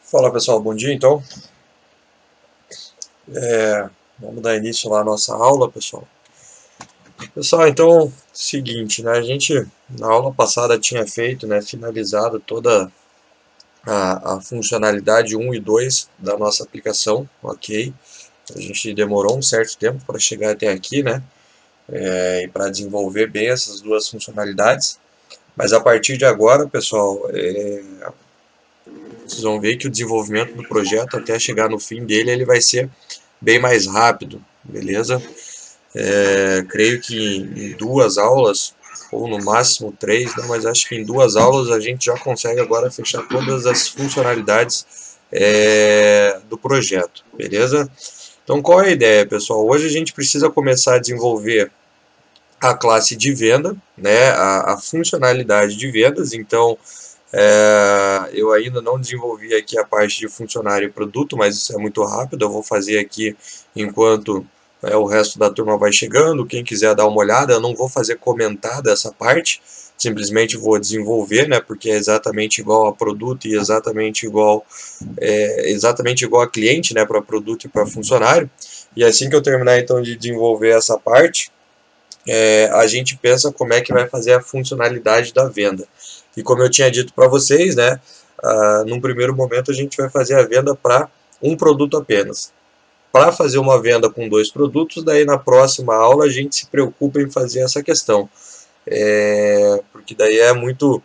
Fala pessoal, bom dia então. Vamos dar início lá à nossa aula, pessoal. Pessoal, então, seguinte, né? A gente na aula passada tinha feito, né, finalizado toda a funcionalidade 1 e 2 da nossa aplicação, ok? A gente demorou um certo tempo para chegar até aqui, né? E para desenvolver bem essas duas funcionalidades. Mas a partir de agora, pessoal, vocês vão ver que o desenvolvimento do projeto até chegar no fim dele, ele vai ser bem mais rápido, beleza? Creio que em duas aulas, ou no máximo três, né, mas acho que em duas aulas a gente já consegue agora fechar todas as funcionalidades do projeto, beleza? Então qual é a ideia, pessoal? Hoje a gente precisa começar a desenvolver a classe de venda, né, a funcionalidade de vendas. Então eu ainda não desenvolvi aqui a parte de funcionário e produto, mas isso é muito rápido, eu vou fazer aqui enquanto o resto da turma vai chegando. Quem quiser dar uma olhada, eu não vou fazer comentar dessa parte, simplesmente vou desenvolver, né, porque é exatamente igual a produto e exatamente igual a cliente, né, para produto e para funcionário. E assim que eu terminar então de desenvolver essa parte, a gente pensa como é que vai fazer a funcionalidade da venda. E como eu tinha dito para vocês, né, num primeiro momento a gente vai fazer a venda para um produto apenas. Para fazer uma venda com dois produtos, daí na próxima aula a gente se preocupa em fazer essa questão. Porque daí é muito...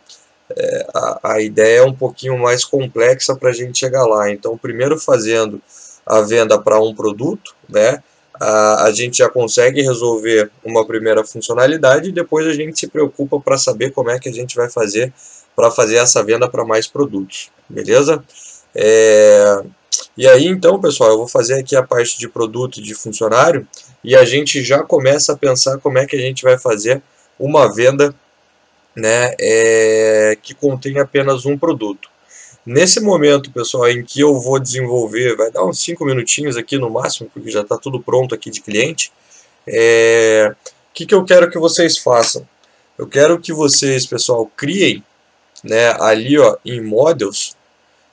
a ideia é um pouquinho mais complexa para a gente chegar lá. Então, primeiro fazendo a venda para um produto, né, a gente já consegue resolver uma primeira funcionalidade e depois a gente se preocupa para saber como é que a gente vai fazer para fazer essa venda para mais produtos, beleza? E aí então, pessoal, eu vou fazer aqui a parte de produto e de funcionário e a gente já começa a pensar como é que a gente vai fazer uma venda, né, que contém apenas um produto. Nesse momento, pessoal, em que eu vou desenvolver, vai dar uns 5 minutinhos aqui no máximo, porque já está tudo pronto aqui de cliente. O que eu quero que vocês façam? Eu quero que vocês, pessoal, criem, né, ali ó, em Models,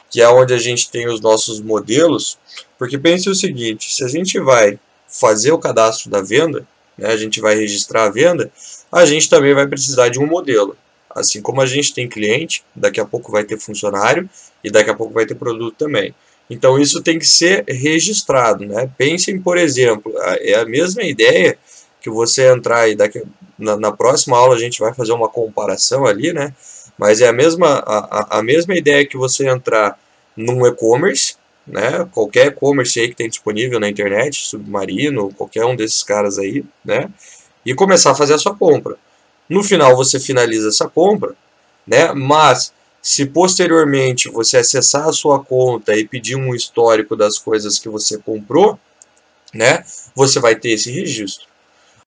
que é onde a gente tem os nossos modelos, porque pense o seguinte: se a gente vai fazer o cadastro da venda, né, a gente vai registrar a venda, a gente também vai precisar de um modelo. Assim como a gente tem cliente, daqui a pouco vai ter funcionário e daqui a pouco vai ter produto também. Então isso tem que ser registrado, né? Pensem, por exemplo, é a mesma ideia que você entrar e na próxima aula a gente vai fazer uma comparação ali, né? Mas é a mesma ideia que você entrar num e-commerce, né? Qualquer e-commerce aí que tem disponível na internet, Submarino, qualquer um desses caras aí, né? E começar a fazer a sua compra. No final você finaliza essa compra, né? Mas se posteriormente você acessar a sua conta e pedir um histórico das coisas que você comprou, né, você vai ter esse registro.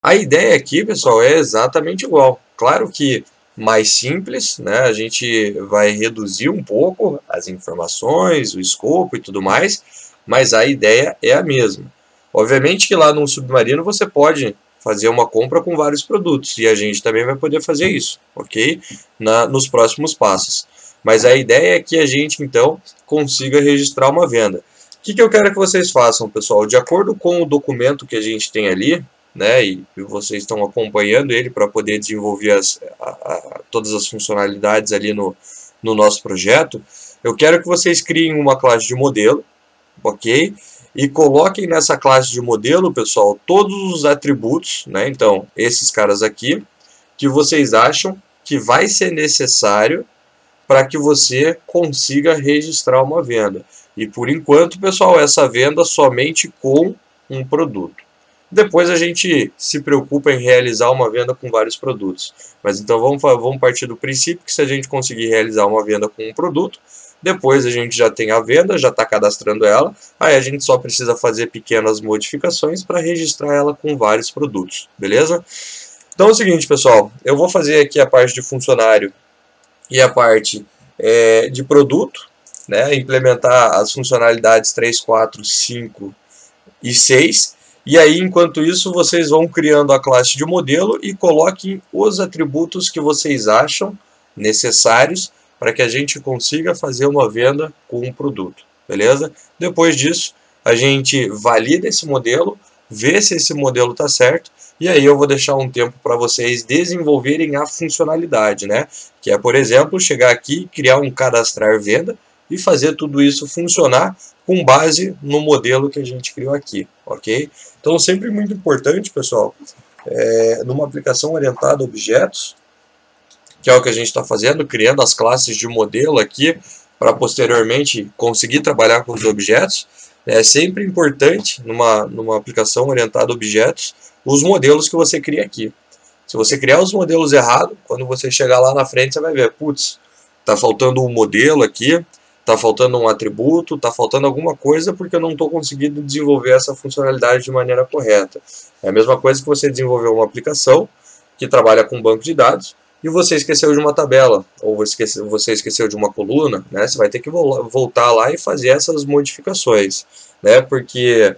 A ideia aqui, pessoal, é exatamente igual. Claro que mais simples, né? A gente vai reduzir um pouco as informações, o escopo e tudo mais, mas a ideia é a mesma. Obviamente que lá no Submarino você pode fazer uma compra com vários produtos e a gente também vai poder fazer isso, ok? Nos próximos passos. Mas a ideia é que a gente então consiga registrar uma venda. O que eu quero que vocês façam, pessoal? De acordo com o documento que a gente tem ali, né, e vocês estão acompanhando ele para poder desenvolver todas as funcionalidades ali no nosso projeto, eu quero que vocês criem uma classe de modelo, ok? E coloquem nessa classe de modelo, pessoal, todos os atributos, né? Então, esses caras aqui, que vocês acham que vai ser necessário para que você consiga registrar uma venda. E por enquanto, pessoal, essa venda somente com um produto. Depois a gente se preocupa em realizar uma venda com vários produtos. Mas então vamos partir do princípio que se a gente conseguir realizar uma venda com um produto, depois a gente já tem a venda, já está cadastrando ela, aí a gente só precisa fazer pequenas modificações para registrar ela com vários produtos, beleza? Então é o seguinte, pessoal, eu vou fazer aqui a parte de funcionário e a parte de produto, né, implementar as funcionalidades 3, 4, 5 e 6, e aí enquanto isso vocês vão criando a classe de modelo e coloquem os atributos que vocês acham necessários para que a gente consiga fazer uma venda com um produto. beleza? Depois disso, a gente valida esse modelo, vê se esse modelo está certo, e aí eu vou deixar um tempo para vocês desenvolverem a funcionalidade, né? Que é, por exemplo, chegar aqui, criar um cadastrar venda e fazer tudo isso funcionar com base no modelo que a gente criou aqui, ok? Então, sempre muito importante, pessoal, numa aplicação orientada a objetos, que é o que a gente está fazendo, criando as classes de modelo aqui, para posteriormente conseguir trabalhar com os objetos, é sempre importante, numa aplicação orientada a objetos, os modelos que você cria aqui. Se você criar os modelos errados, quando você chegar lá na frente, você vai ver, putz, está faltando um modelo aqui, está faltando um atributo, está faltando alguma coisa porque eu não estou conseguindo desenvolver essa funcionalidade de maneira correta. É a mesma coisa que você desenvolver uma aplicação que trabalha com banco de dados e você esqueceu de uma tabela, ou você esqueceu de uma coluna, né? Você vai ter que voltar lá e fazer essas modificações, né? Porque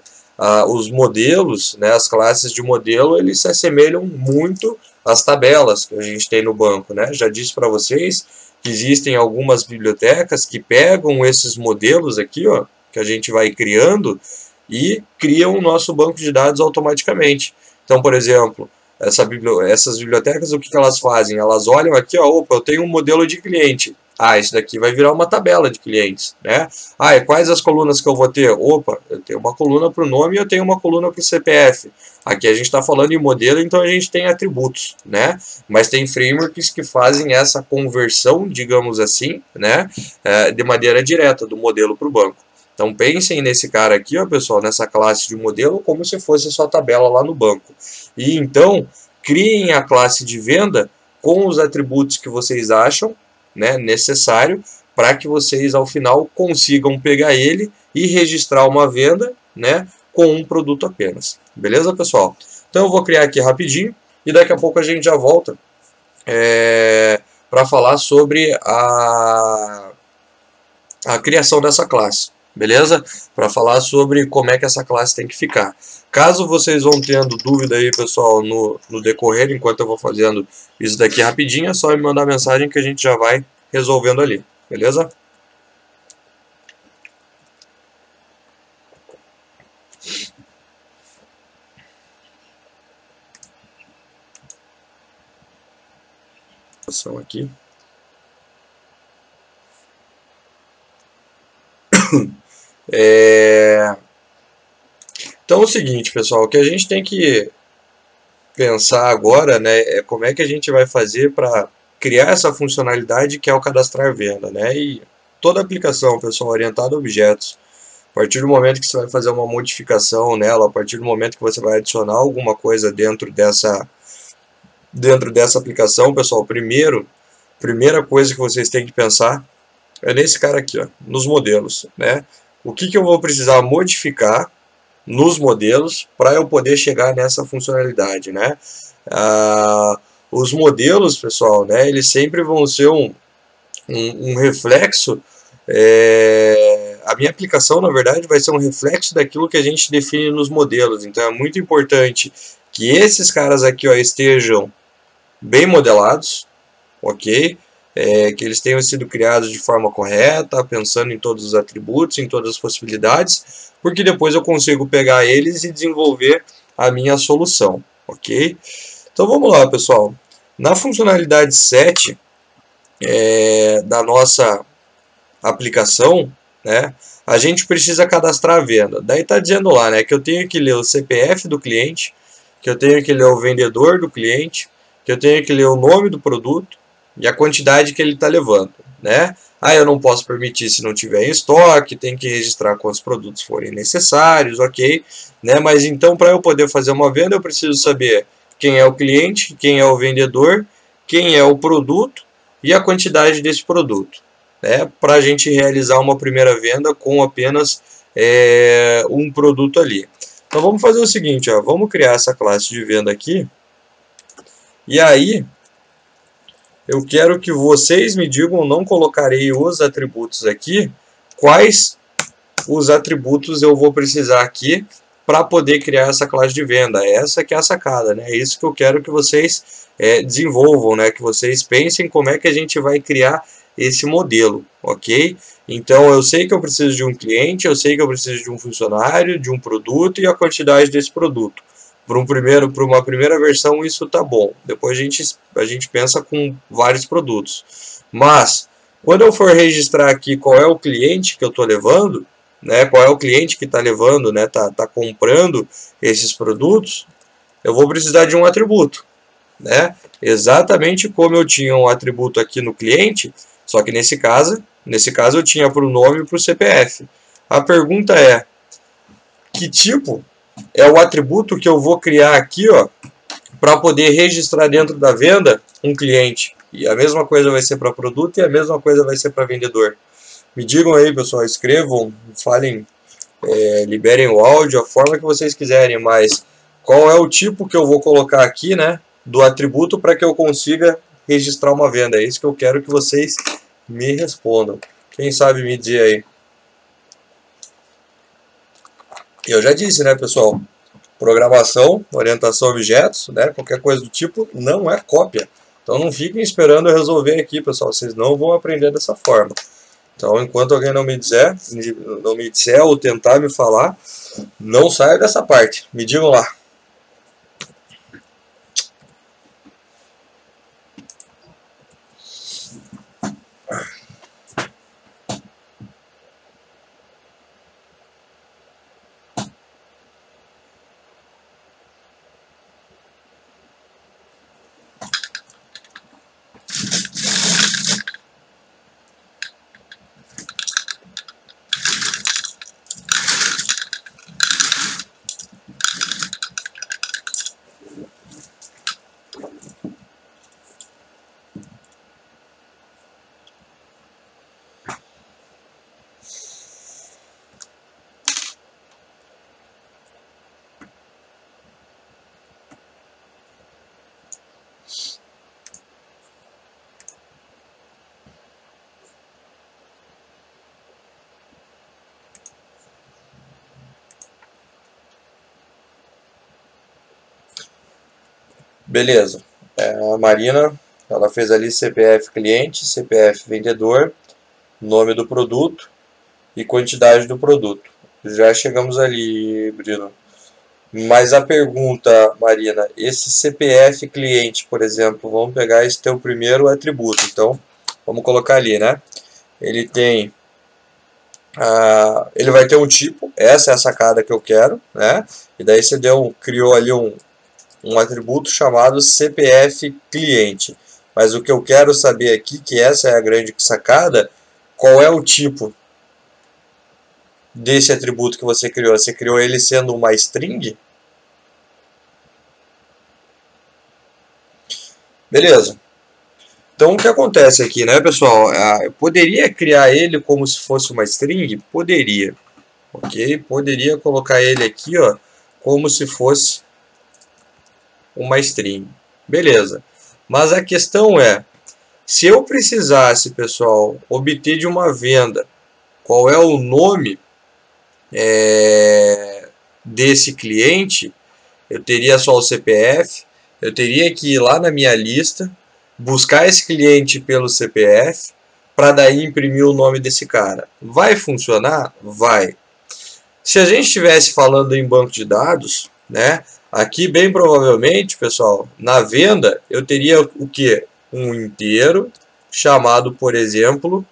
os modelos, né, as classes de modelo, eles se assemelham muito às tabelas que a gente tem no banco, né? Já disse para vocês que existem algumas bibliotecas que pegam esses modelos aqui, ó, que a gente vai criando e criam o nosso banco de dados automaticamente. Então, por exemplo, essas bibliotecas, o que elas fazem? Elas olham aqui, ó, opa, eu tenho um modelo de cliente. Ah, isso daqui vai virar uma tabela de clientes, né? Ah, e quais as colunas que eu vou ter? Opa, eu tenho uma coluna para o nome e eu tenho uma coluna para o CPF. Aqui a gente está falando em modelo, então a gente tem atributos, né? Mas tem frameworks que fazem essa conversão, digamos assim, né? De maneira direta, do modelo para o banco. Então pensem nesse cara aqui, ó, pessoal, nessa classe de modelo, como se fosse a sua tabela lá no banco. E então, criem a classe de venda com os atributos que vocês acham, né, necessário para que vocês ao final consigam pegar ele e registrar uma venda, né, com um produto apenas. Beleza, pessoal? Então eu vou criar aqui rapidinho e daqui a pouco a gente já volta para falar sobre a criação dessa classe. Beleza? Para falar sobre como é que essa classe tem que ficar. Caso vocês vão tendo dúvida aí, pessoal, no decorrer, enquanto eu vou fazendo isso daqui rapidinho, é só me mandar mensagem que a gente já vai resolvendo ali. Beleza? Aqui. Então é o seguinte, pessoal, o que a gente tem que pensar agora, né, é como é que a gente vai fazer para criar essa funcionalidade que é o cadastrar venda, né? E toda aplicação, pessoal, orientada a objetos, a partir do momento que você vai fazer uma modificação nela, a partir do momento que você vai adicionar alguma coisa dentro dessa aplicação, pessoal, primeira coisa que vocês têm que pensar é nesse cara aqui, ó, nos modelos, né? O que eu vou precisar modificar nos modelos para eu poder chegar nessa funcionalidade, né? Os modelos, pessoal, né, eles sempre vão ser um reflexo, a minha aplicação, na verdade, vai ser um reflexo daquilo que a gente define nos modelos. Então é muito importante que esses caras aqui, ó, estejam bem modelados, ok? Que eles tenham sido criados de forma correta, pensando em todos os atributos, em todas as possibilidades, porque depois eu consigo pegar eles e desenvolver a minha solução, ok? Então vamos lá, pessoal. Na funcionalidade 7 da nossa aplicação, né, a gente precisa cadastrar a venda. Daí está dizendo lá, né, que eu tenho que ler o CPF do cliente, que eu tenho que ler o vendedor do cliente, que eu tenho que ler o nome do produto e a quantidade que ele está levando, né? Eu não posso permitir se não tiver em estoque, tem que registrar quantos produtos forem necessários, ok? Né? Mas então, para eu poder fazer uma venda, eu preciso saber quem é o cliente, quem é o vendedor, quem é o produto e a quantidade desse produto, né? Para a gente realizar uma primeira venda com apenas um produto ali. Então vamos fazer o seguinte, ó, vamos criar essa classe de venda aqui. E aí, eu quero que vocês me digam, não colocarei os atributos aqui, quais os atributos eu vou precisar aqui para poder criar essa classe de venda. Essa que é a sacada, né? É isso que eu quero que vocês desenvolvam, né? Que vocês pensem como é que a gente vai criar esse modelo, ok? Então eu sei que eu preciso de um cliente, eu sei que eu preciso de um funcionário, de um produto e a quantidade desse produto. Para uma primeira versão isso tá bom. Depois a gente pensa com vários produtos. Mas quando eu for registrar aqui qual é o cliente que eu estou levando, né, qual é o cliente que está levando, né, tá comprando esses produtos, eu vou precisar de um atributo, né? Exatamente como eu tinha um atributo aqui no cliente, só que nesse caso eu tinha para o nome e para o CPF. A pergunta é, que tipo é o atributo que eu vou criar aqui, ó, para poder registrar dentro da venda um cliente? E a mesma coisa vai ser para produto e a mesma coisa vai ser para vendedor. Me digam aí, pessoal, escrevam, falem, liberem o áudio, a forma que vocês quiserem, mas qual é o tipo que eu vou colocar aqui, né, do atributo para que eu consiga registrar uma venda? É isso que eu quero que vocês me respondam. Quem sabe me dizer aí. Eu já disse, né, pessoal, programação, orientação a objetos, né, qualquer coisa do tipo, não é cópia. Então não fiquem esperando eu resolver aqui, pessoal, vocês não vão aprender dessa forma. Então, enquanto alguém não me disser ou tentar me falar, não saia dessa parte. Me digam lá. Beleza. A Marina, ela fez ali CPF cliente, CPF vendedor, nome do produto e quantidade do produto. Já chegamos ali, Brino. Mas a pergunta, Marina, esse CPF cliente, por exemplo, vamos pegar esse teu primeiro atributo. Então, vamos colocar ali, né? Ele tem, ele vai ter um tipo, essa é a sacada que eu quero, né? E daí você criou ali um atributo chamado CPF cliente. Mas o que eu quero saber aqui, que essa é a grande sacada, qual é o tipo desse atributo que você criou? Você criou ele sendo uma string? Beleza. Então o que acontece aqui, né, pessoal? Eu poderia criar ele como se fosse uma string? Poderia. Ok? Poderia colocar ele aqui, ó, como se fosse uma string. Beleza. Mas a questão é, se eu precisasse, pessoal, obter de uma venda qual é o nome desse cliente, eu teria só o CPF, eu teria que ir lá na minha lista, buscar esse cliente pelo CPF, para daí imprimir o nome desse cara. Vai funcionar? Vai. Se a gente estivesse falando em banco de dados, né, aqui bem provavelmente, pessoal, na venda eu teria o que? Um inteiro chamado, por exemplo,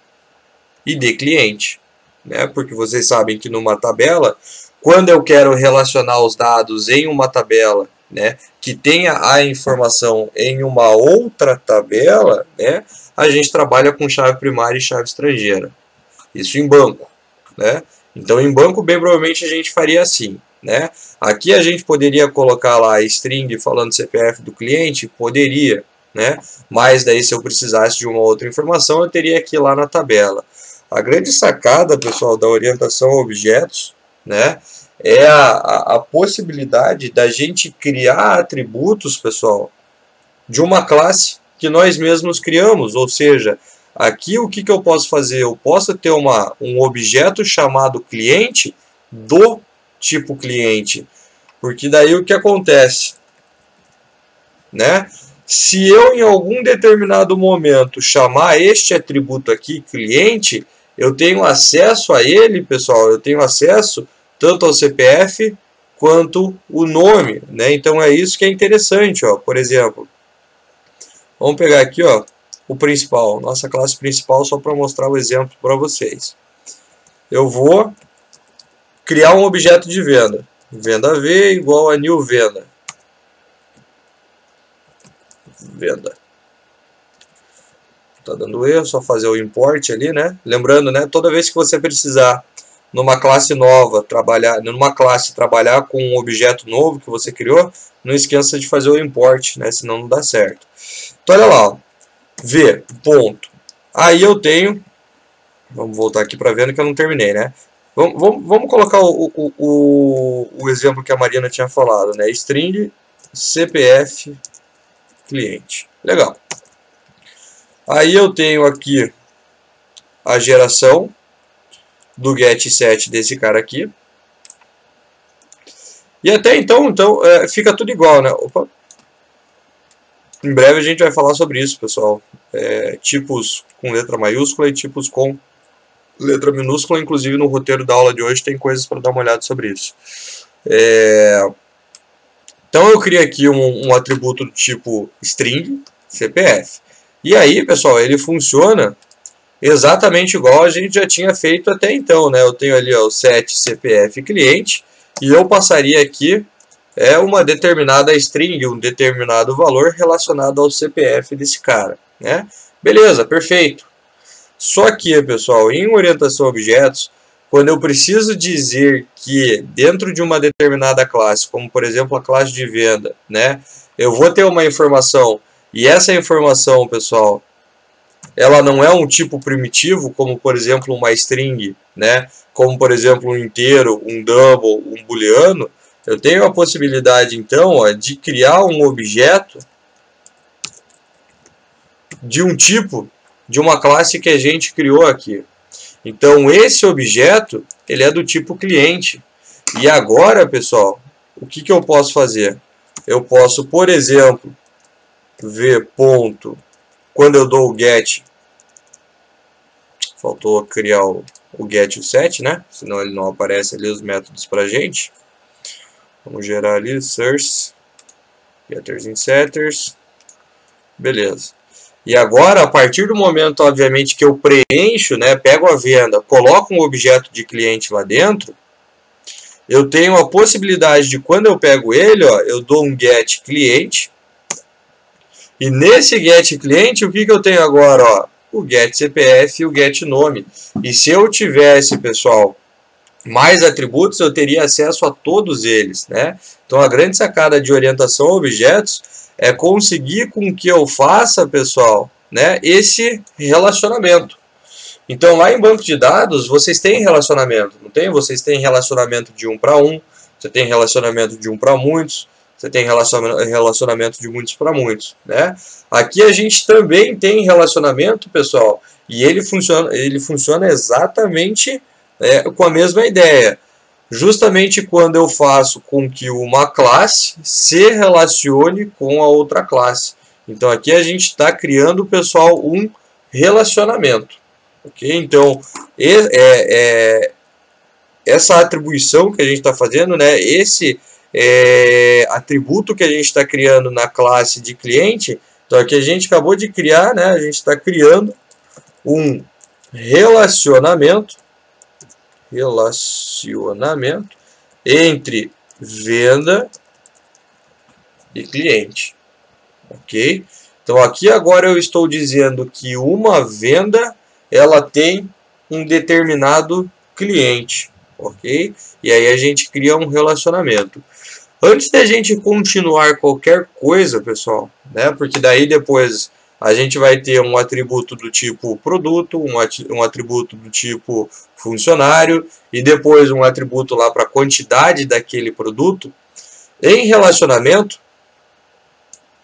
ID cliente, né? Porque vocês sabem que numa tabela, quando eu quero relacionar os dados em uma tabela, né, que tenha a informação em uma outra tabela, né, a gente trabalha com chave primária e chave estrangeira. Isso em banco, né? Então, em banco, bem provavelmente a gente faria assim, né? Aqui a gente poderia colocar lá a string falando CPF do cliente, poderia, né? Mas daí se eu precisasse de uma outra informação, eu teria que ir lá na tabela. A grande sacada, pessoal, da orientação a objetos, né, é a possibilidade da gente criar atributos, pessoal, de uma classe que nós mesmos criamos, ou seja, aqui o que eu posso fazer? Eu posso ter um objeto chamado cliente do tipo cliente, porque daí o que acontece, né? Se eu em algum determinado momento chamar este atributo aqui, cliente, eu tenho acesso a ele, pessoal, eu tenho acesso tanto ao CPF quanto o nome, né? Então é isso que é interessante, ó. Por exemplo, vamos pegar aqui, ó, o principal, nossa classe principal, só para mostrar o exemplo para vocês. Eu vou criar um objeto de venda. Venda V igual a new venda. Venda. Tá dando erro, só fazer o import ali, né? Lembrando, né, toda vez que você precisar numa classe nova trabalhar com um objeto novo que você criou, não esqueça de fazer o import, né? Senão não dá certo. Então olha lá, ó. V, ponto. Aí eu tenho, vamos voltar aqui para venda que eu não terminei, né? Vamos colocar o exemplo que a Marina tinha falado, né? String CPF cliente. Legal. Aí eu tenho aqui a geração do getSet desse cara aqui. E até então fica tudo igual, né? Opa. Em breve a gente vai falar sobre isso, pessoal. Tipos com letra maiúscula e tipos com letra minúscula. Inclusive no roteiro da aula de hoje tem coisas para dar uma olhada sobre isso. Então eu criei aqui um atributo do tipo string CPF. E aí, pessoal, ele funciona exatamente igual a gente já tinha feito até então, né? Eu tenho ali ó, o set CPF cliente e eu passaria aqui uma determinada string, um determinado valor relacionado ao CPF desse cara, né? Beleza, perfeito. Só que, pessoal, em orientação a objetos, quando eu preciso dizer que dentro de uma determinada classe, como por exemplo a classe de venda, né, eu vou ter uma informação e essa informação, pessoal, ela não é um tipo primitivo, como por exemplo uma string, né, como por exemplo um inteiro, um double, um booleano, eu tenho a possibilidade então ó, de criar um objeto de um tipo de uma classe que a gente criou aqui. Então esse objeto ele é do tipo cliente. E agora, pessoal, o que eu posso fazer? Eu posso, por exemplo, ver ponto quando eu dou o get. Faltou criar o get e o set, né? Senão ele não aparece ali os métodos pra gente. Vamos gerar ali source, getters e setters. Beleza. E agora, a partir do momento, obviamente, que eu preencho, né, pego a venda, coloco um objeto de cliente lá dentro, eu tenho a possibilidade de, quando eu pego ele, ó, eu dou um get cliente. E nesse get cliente, o que eu tenho agora? Ó, o get CPF e o get nome. E se eu tivesse, pessoal, mais atributos, eu teria acesso a todos eles, né? Então, a grande sacada de orientação a objetos é conseguir com que eu faça, pessoal, né, esse relacionamento. Então, lá em banco de dados, vocês têm relacionamento, não tem? Vocês têm relacionamento de 1 para 1, você tem relacionamento de 1 para muitos, você tem relacionamento de muitos para muitos, né? Aqui a gente também tem relacionamento, pessoal, e ele funciona exatamente com a mesma ideia. Justamente quando eu faço com que uma classe se relacione com a outra classe. Então aqui a gente está criando, pessoal, um relacionamento. Ok? Então essa atribuição que a gente está fazendo, né, esse atributo que a gente está criando na classe de cliente, então aqui a gente acabou de criar, né, a gente está criando um relacionamento entre venda e cliente, ok? Então aqui agora eu estou dizendo que uma venda ela tem um determinado cliente, ok? E aí a gente cria um relacionamento. Antes da gente continuar qualquer coisa, pessoal, né? Porque daí depois a gente vai ter um atributo do tipo produto, um atributo do tipo funcionário e depois um atributo lá para a quantidade daquele produto. Em relacionamento,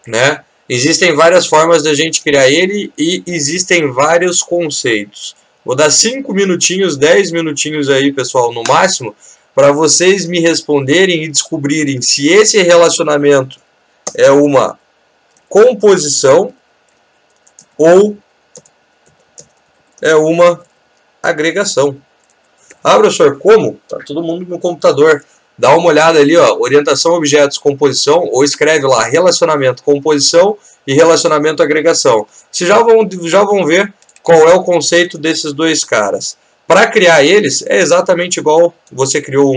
né, existem várias formas da gente criar ele e existem vários conceitos. Vou dar 5 minutinhos, 10 minutinhos aí, pessoal, no máximo, para vocês me responderem e descobrirem se esse relacionamento é uma composição ou é uma agregação. Ah, professor, como? Tá todo mundo no computador. Dá uma olhada ali, ó, orientação, objetos, composição, ou escreve lá relacionamento, composição e relacionamento, agregação. Vocês já vão ver qual é o conceito desses dois caras. Para criar eles, é exatamente igual você criou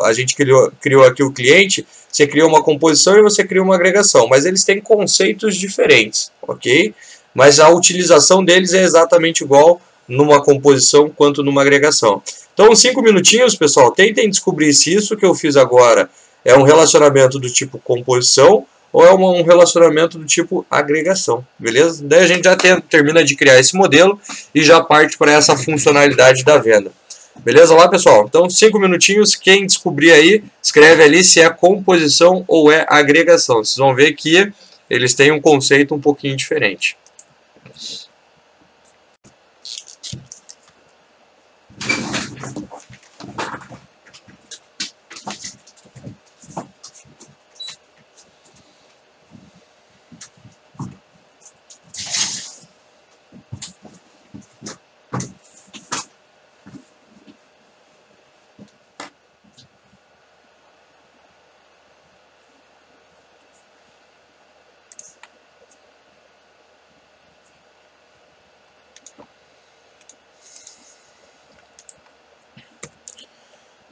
a gente criou aqui o cliente, você criou uma composição e você criou uma agregação, mas eles têm conceitos diferentes, ok? Mas a utilização deles é exatamente igual numa composição quanto numa agregação. Então, 5 minutinhos, pessoal, tentem descobrir se isso que eu fiz agora é um relacionamento do tipo composição ou é um relacionamento do tipo agregação, beleza? Daí a gente já termina de criar esse modelo e já parte para essa funcionalidade da venda. Beleza lá, pessoal? Então, 5 minutinhos, quem descobrir aí, escreve ali se é composição ou é agregação. Vocês vão ver que eles têm um conceito um pouquinho diferente.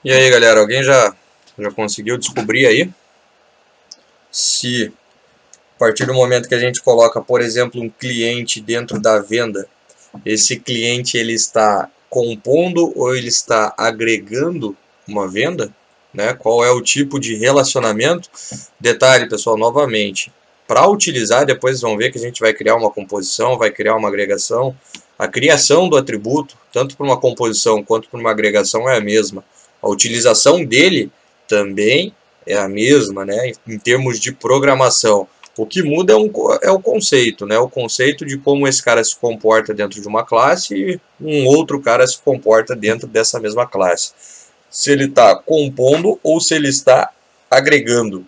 E aí, galera, alguém já conseguiu descobrir aí se a partir do momento que a gente coloca, por exemplo, um cliente dentro da venda, esse cliente ele está compondo ou ele está agregando uma venda, né? Qual é o tipo de relacionamento? Detalhe, pessoal, novamente, para utilizar, depois vão ver que a gente vai criar uma composição, vai criar uma agregação. A criação do atributo, tanto para uma composição quanto para uma agregação, é a mesma. A utilização dele também é a mesma, né? Em termos de programação. O que muda é o conceito, né? O conceito de como esse cara se comporta dentro de uma classe e um outro cara se comporta dentro dessa mesma classe. Se ele está compondo ou se ele está agregando.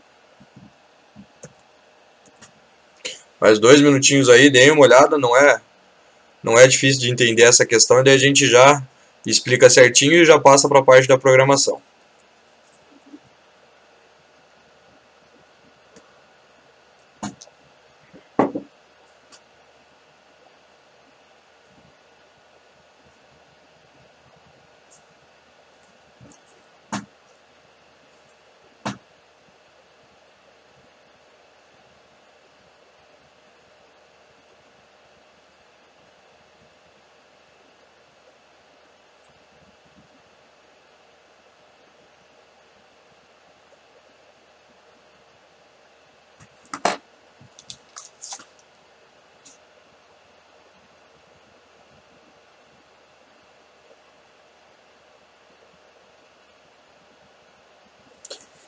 Mais 2 minutinhos aí, deem uma olhada, não é difícil de entender essa questão, e daí a gente já explica certinho e já passa para a parte da programação.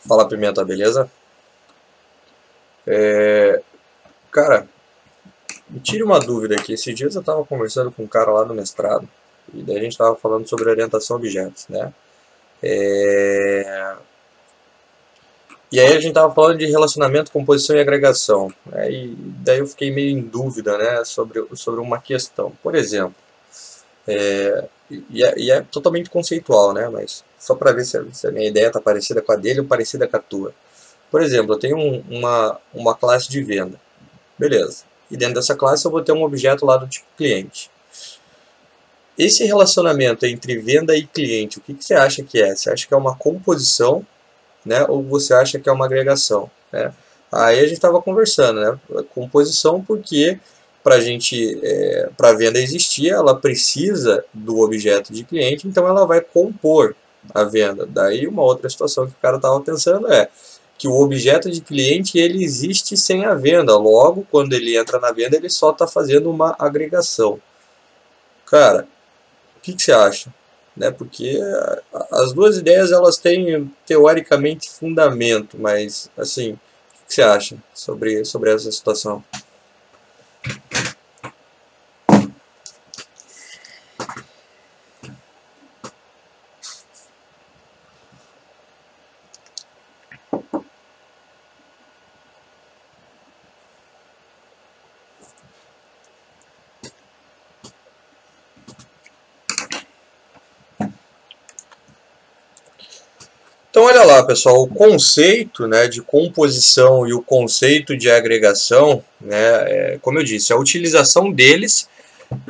Fala, Pimenta, beleza? Cara, me tire uma dúvida aqui. Esses dias eu estava conversando com um cara lá no mestrado e daí a gente estava falando sobre orientação a objetos, né? E aí a gente estava falando de relacionamento, composição e agregação, né? E daí eu fiquei meio em dúvida, né, sobre uma questão. Por exemplo, é totalmente conceitual, né? Mas só para ver se a minha ideia está parecida com a dele ou parecida com a tua. Por exemplo, eu tenho uma classe de venda. Beleza. E dentro dessa classe eu vou ter um objeto lá do tipo cliente. Esse relacionamento entre venda e cliente, o que você acha que é? Você acha que é uma composição, né? Ou você acha que é uma agregação, né? Aí a gente estava conversando, né? Composição porque para a venda existir, ela precisa do objeto de cliente, então ela vai compor a venda. Daí uma outra situação que o cara estava pensando é que o objeto de cliente ele existe sem a venda. Logo, quando ele entra na venda, ele só está fazendo uma agregação. Cara, o que você acha? Né? Porque as duas ideias elas têm teoricamente fundamento, mas assim, o que você acha sobre essa situação? Então, olha lá, pessoal, o conceito, né, de composição e o conceito de agregação, né, como eu disse, a utilização deles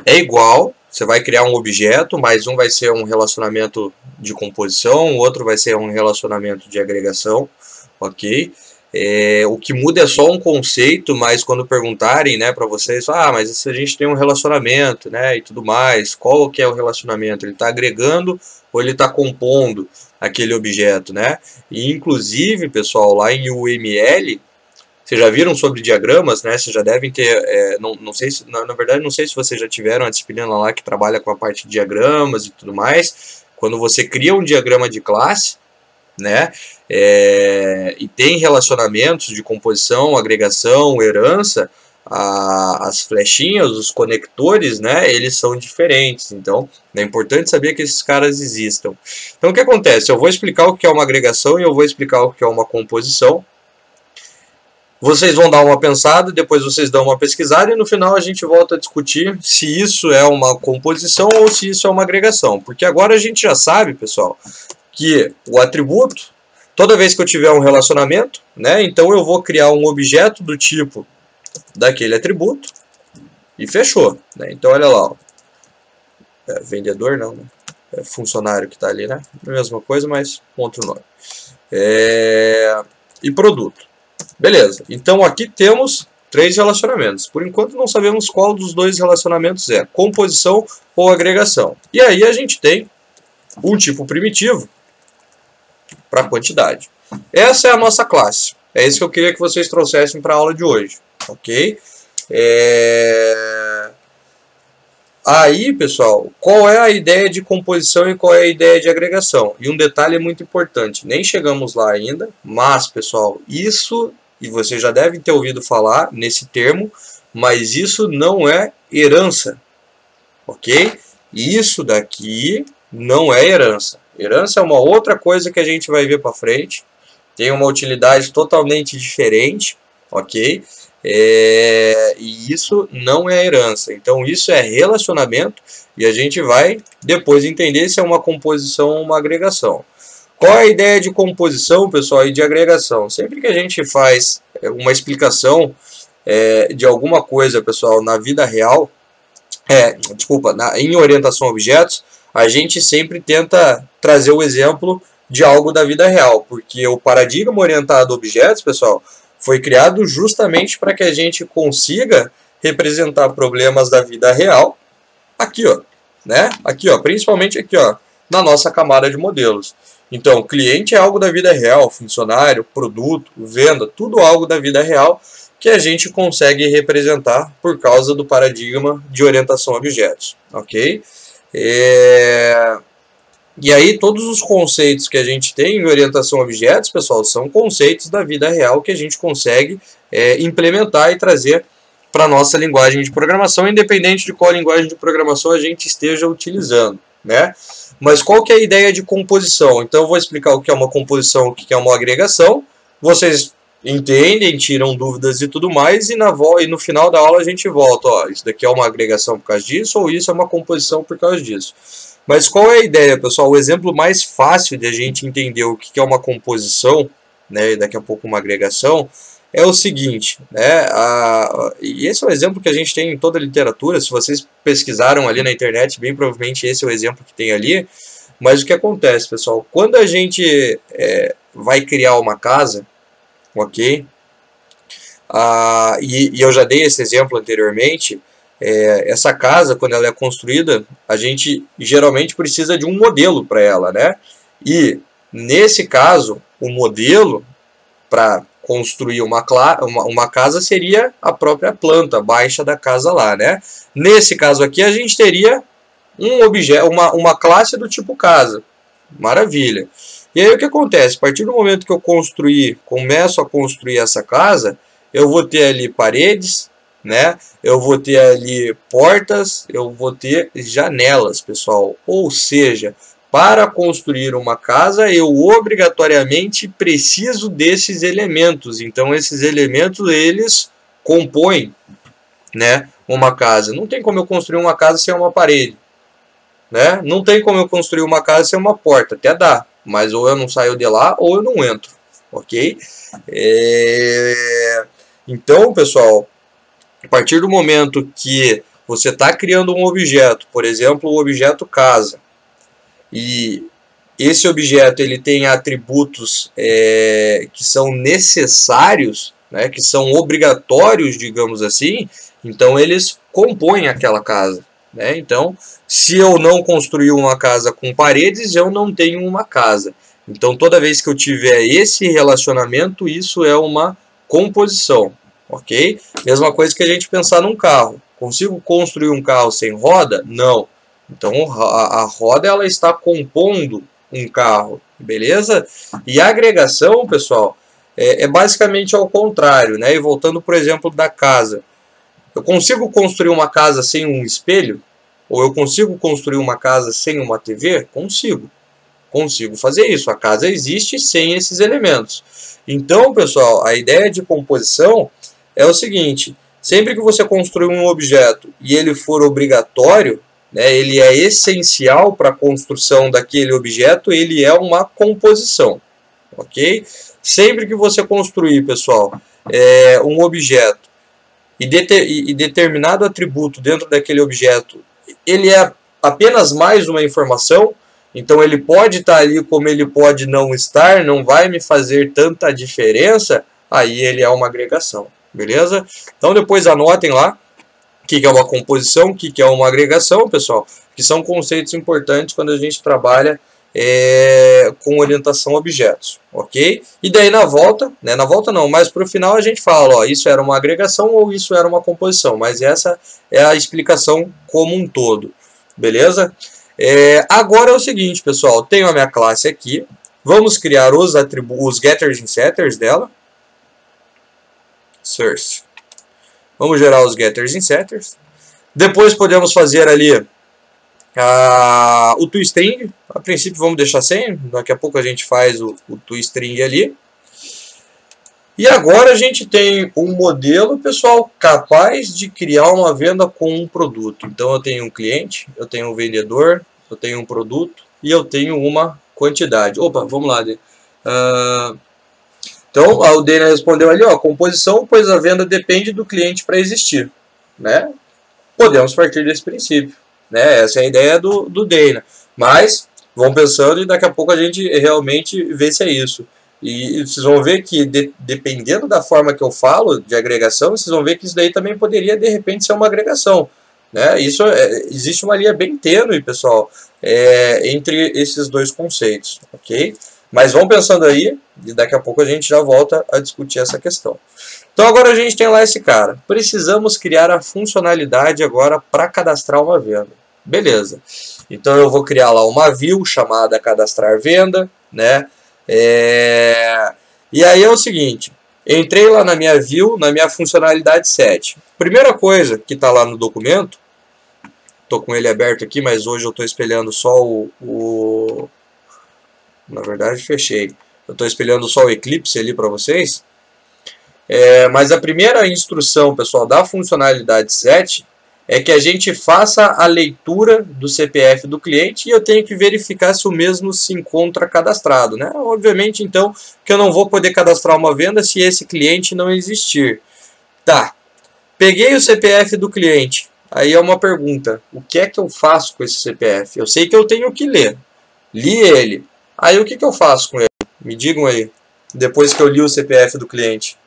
é igual. Você vai criar um objeto, mas um vai ser um relacionamento de composição, o outro vai ser um relacionamento de agregação, ok? O que muda é só um conceito, mas quando perguntarem, né, para vocês, mas se a gente tem um relacionamento, né, e tudo mais, qual que é o relacionamento? Ele está agregando ou ele está compondo aquele objeto, né? E inclusive, pessoal, lá em UML, vocês já viram sobre diagramas, né? Vocês já devem ter, não sei se, na verdade, não sei se vocês já tiveram a disciplina lá que trabalha com a parte de diagramas e tudo mais. Quando você cria um diagrama de classe, né? E tem relacionamentos de composição, agregação, herança, as flechinhas, os conectores, né, eles são diferentes. Então é importante saber que esses caras existam. Então o que acontece? Eu vou explicar o que é uma agregação e eu vou explicar o que é uma composição. Vocês vão dar uma pensada, depois vocês dão uma pesquisada e no final a gente volta a discutir se isso é uma composição ou se isso é uma agregação. Porque agora a gente já sabe, pessoal, que o atributo, toda vez que eu tiver um relacionamento, né, então eu vou criar um objeto do tipo daquele atributo e fechou, né? Então olha lá, ó. Vendedor não, né? É funcionário que está ali, né? Mesma coisa, mas outro nome. E produto. Beleza, então aqui temos 3 relacionamentos. Por enquanto não sabemos qual dos 2 relacionamentos é, composição ou agregação. E aí a gente tem um tipo primitivo para quantidade. Essa é a nossa classe. É isso que eu queria que vocês trouxessem para a aula de hoje. Ok? Aí, pessoal, qual é a ideia de composição e qual é a ideia de agregação? E um detalhe muito importante, nem chegamos lá ainda, mas, pessoal, isso, e você já deve ter ouvido falar nesse termo, mas isso não é herança, ok? Isso daqui não é herança. Herança é uma outra coisa que a gente vai ver para frente, tem uma utilidade totalmente diferente, ok? E isso não é herança. Então isso é relacionamento e a gente vai depois entender se é uma composição ou uma agregação. Qual é a ideia de composição, pessoal, e de agregação? Sempre que a gente faz uma explicação de alguma coisa, pessoal, na vida real, em orientação a objetos, a gente sempre tenta trazer o exemplo de algo da vida real, porque o paradigma orientado a objetos, pessoal, foi criado justamente para que a gente consiga representar problemas da vida real aqui, ó, né? Aqui, ó, principalmente aqui, ó, na nossa camada de modelos. Então, cliente é algo da vida real, funcionário, produto, venda, tudo algo da vida real que a gente consegue representar por causa do paradigma de orientação a objetos, ok? E aí todos os conceitos que a gente tem em orientação a objetos, pessoal, são conceitos da vida real que a gente consegue implementar e trazer para a nossa linguagem de programação, independente de qual linguagem de programação a gente esteja utilizando, né? Mas qual que é a ideia de composição? Então eu vou explicar o que é uma composição, o que é uma agregação, vocês entendem, tiram dúvidas e tudo mais, e no final da aula a gente volta, ó, isso daqui é uma agregação por causa disso, ou isso é uma composição por causa disso. Mas qual é a ideia, pessoal? O exemplo mais fácil de a gente entender o que é uma composição, né, e daqui a pouco uma agregação, é o seguinte, né, e esse é o exemplo que a gente tem em toda a literatura. Se vocês pesquisaram ali na internet, bem provavelmente esse é o exemplo que tem ali. Mas o que acontece, pessoal? Quando a gente vai criar uma casa, ok? E eu já dei esse exemplo anteriormente. Essa casa, quando ela é construída, a gente geralmente precisa de um modelo para ela, né? E nesse caso, o modelo para construir uma casa seria a própria planta baixa da casa lá, né? Nesse caso aqui, a gente teria um objeto, uma classe do tipo casa. Maravilha. E aí o que acontece? A partir do momento que eu começo a construir essa casa, eu vou ter ali paredes, né? Eu vou ter ali portas, eu vou ter janelas, pessoal. Ou seja, para construir uma casa, eu obrigatoriamente preciso desses elementos. Então, esses elementos, eles compõem, né, uma casa. Não tem como eu construir uma casa sem uma parede, né? Não tem como eu construir uma casa sem uma porta. Até dá, mas ou eu não saio de lá ou eu não entro, ok? Então, pessoal, a partir do momento que você está criando um objeto, por exemplo, o objeto casa, e esse objeto ele tem atributos que são necessários, né, que são obrigatórios, digamos assim, então eles compõem aquela casa, né? Então, se eu não construir uma casa com paredes, eu não tenho uma casa. Então, toda vez que eu tiver esse relacionamento, isso é uma composição, ok? Mesma coisa que a gente pensar num carro. Consigo construir um carro sem roda? Não. Então, a roda ela está compondo um carro, beleza? E a agregação, pessoal, é basicamente ao contrário, né? E voltando, por exemplo, da casa. Eu consigo construir uma casa sem um espelho? Ou eu consigo construir uma casa sem uma TV? Consigo. Consigo fazer isso. A casa existe sem esses elementos. Então, pessoal, a ideia de composição é o seguinte: sempre que você construir um objeto e ele for obrigatório, né, ele é essencial para a construção daquele objeto, ele é uma composição, ok? Sempre que você construir, pessoal, um objeto e determinado atributo dentro daquele objeto, ele é apenas mais uma informação, então ele pode estar ali como ele pode não estar, não vai me fazer tanta diferença, aí ele é uma agregação, beleza? Então depois anotem lá o que é uma composição, o que é uma agregação, pessoal, que são conceitos importantes quando a gente trabalha com orientação a objetos, ok? E daí na volta, né, na volta não, mas para o final a gente fala, ó, isso era uma agregação ou isso era uma composição, mas essa é a explicação como um todo, beleza? Agora é o seguinte, pessoal, tenho a minha classe aqui, vamos criar os getters e setters dela, source. Vamos gerar os getters e setters. Depois podemos fazer ali o toString. A princípio vamos deixar sem. Daqui a pouco a gente faz o toString ali. E agora a gente tem um modelo, pessoal, capaz de criar uma venda com um produto. Então eu tenho um cliente, eu tenho um vendedor, eu tenho um produto e eu tenho uma quantidade. Opa, vamos lá. Então, o Dana respondeu ali, ó, composição, pois a venda depende do cliente para existir, né? Podemos partir desse princípio, né? Essa é a ideia do Dana. Mas, vão pensando e daqui a pouco a gente realmente vê se é isso. E vocês vão ver que, dependendo da forma que eu falo de agregação, vocês vão ver que isso daí também poderia, de repente, ser uma agregação, né? Isso, existe uma linha bem tênue, pessoal, entre esses dois conceitos, ok? Mas vão pensando aí, e daqui a pouco a gente já volta a discutir essa questão. Então agora a gente tem lá esse cara. Precisamos criar a funcionalidade agora para cadastrar uma venda. Beleza. Então eu vou criar lá uma view chamada cadastrar venda, né? E aí é o seguinte, entrei lá na minha view, na minha funcionalidade 7. Primeira coisa que está lá no documento, estou com ele aberto aqui, mas hoje eu estou espelhando só na verdade fechei. Eu estou espelhando só o Eclipse ali para vocês. Mas a primeira instrução, pessoal, da funcionalidade 7 é que a gente faça a leitura do CPF do cliente e eu tenho que verificar se o mesmo se encontra cadastrado, né? Obviamente, então, que eu não vou poder cadastrar uma venda se esse cliente não existir. Tá, peguei o CPF do cliente. Aí é uma pergunta, o que é que eu faço com esse CPF? Eu sei que eu tenho que ler. Li ele. Aí o que eu faço com ele? Me digam aí, depois que eu li o CPF do cliente.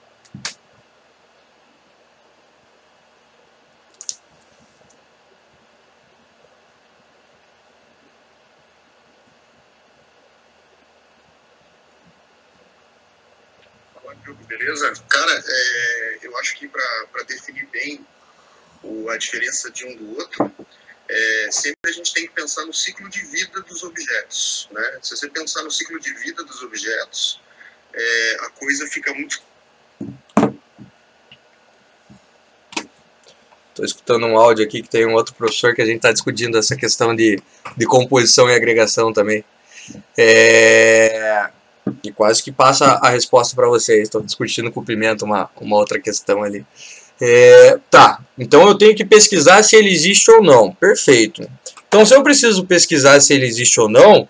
Beleza? Cara, eu acho que para definir bem a diferença de um do outro, sempre a gente tem que pensar no ciclo de vida dos objetos, né? Se você pensar no ciclo de vida dos objetos, a coisa fica muito... Estou escutando um áudio aqui que tem um outro professor que a gente está discutindo essa questão de composição e agregação também. E quase que passa a resposta para vocês. Estou discutindo com o Pimenta uma outra questão ali. Tá, então eu tenho que pesquisar se ele existe ou não. Perfeito. Então, se eu preciso pesquisar se ele existe ou não,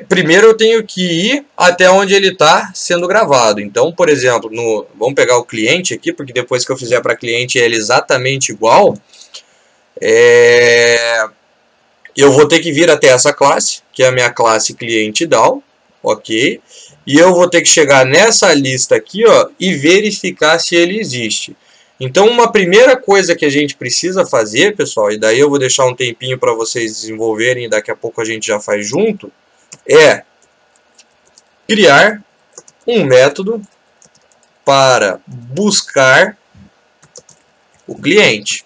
primeiro eu tenho que ir até onde ele está sendo gravado. Então, por exemplo, vamos pegar o cliente aqui, porque depois que eu fizer para cliente ele é exatamente igual. Eu vou ter que vir até essa classe, que é a minha classe cliente DAO, ok? E eu vou ter que chegar nessa lista aqui, ó, e verificar se ele existe. Então, uma primeira coisa que a gente precisa fazer, pessoal, e daí eu vou deixar um tempinho para vocês desenvolverem, e daqui a pouco a gente já faz junto, é criar um método para buscar o cliente.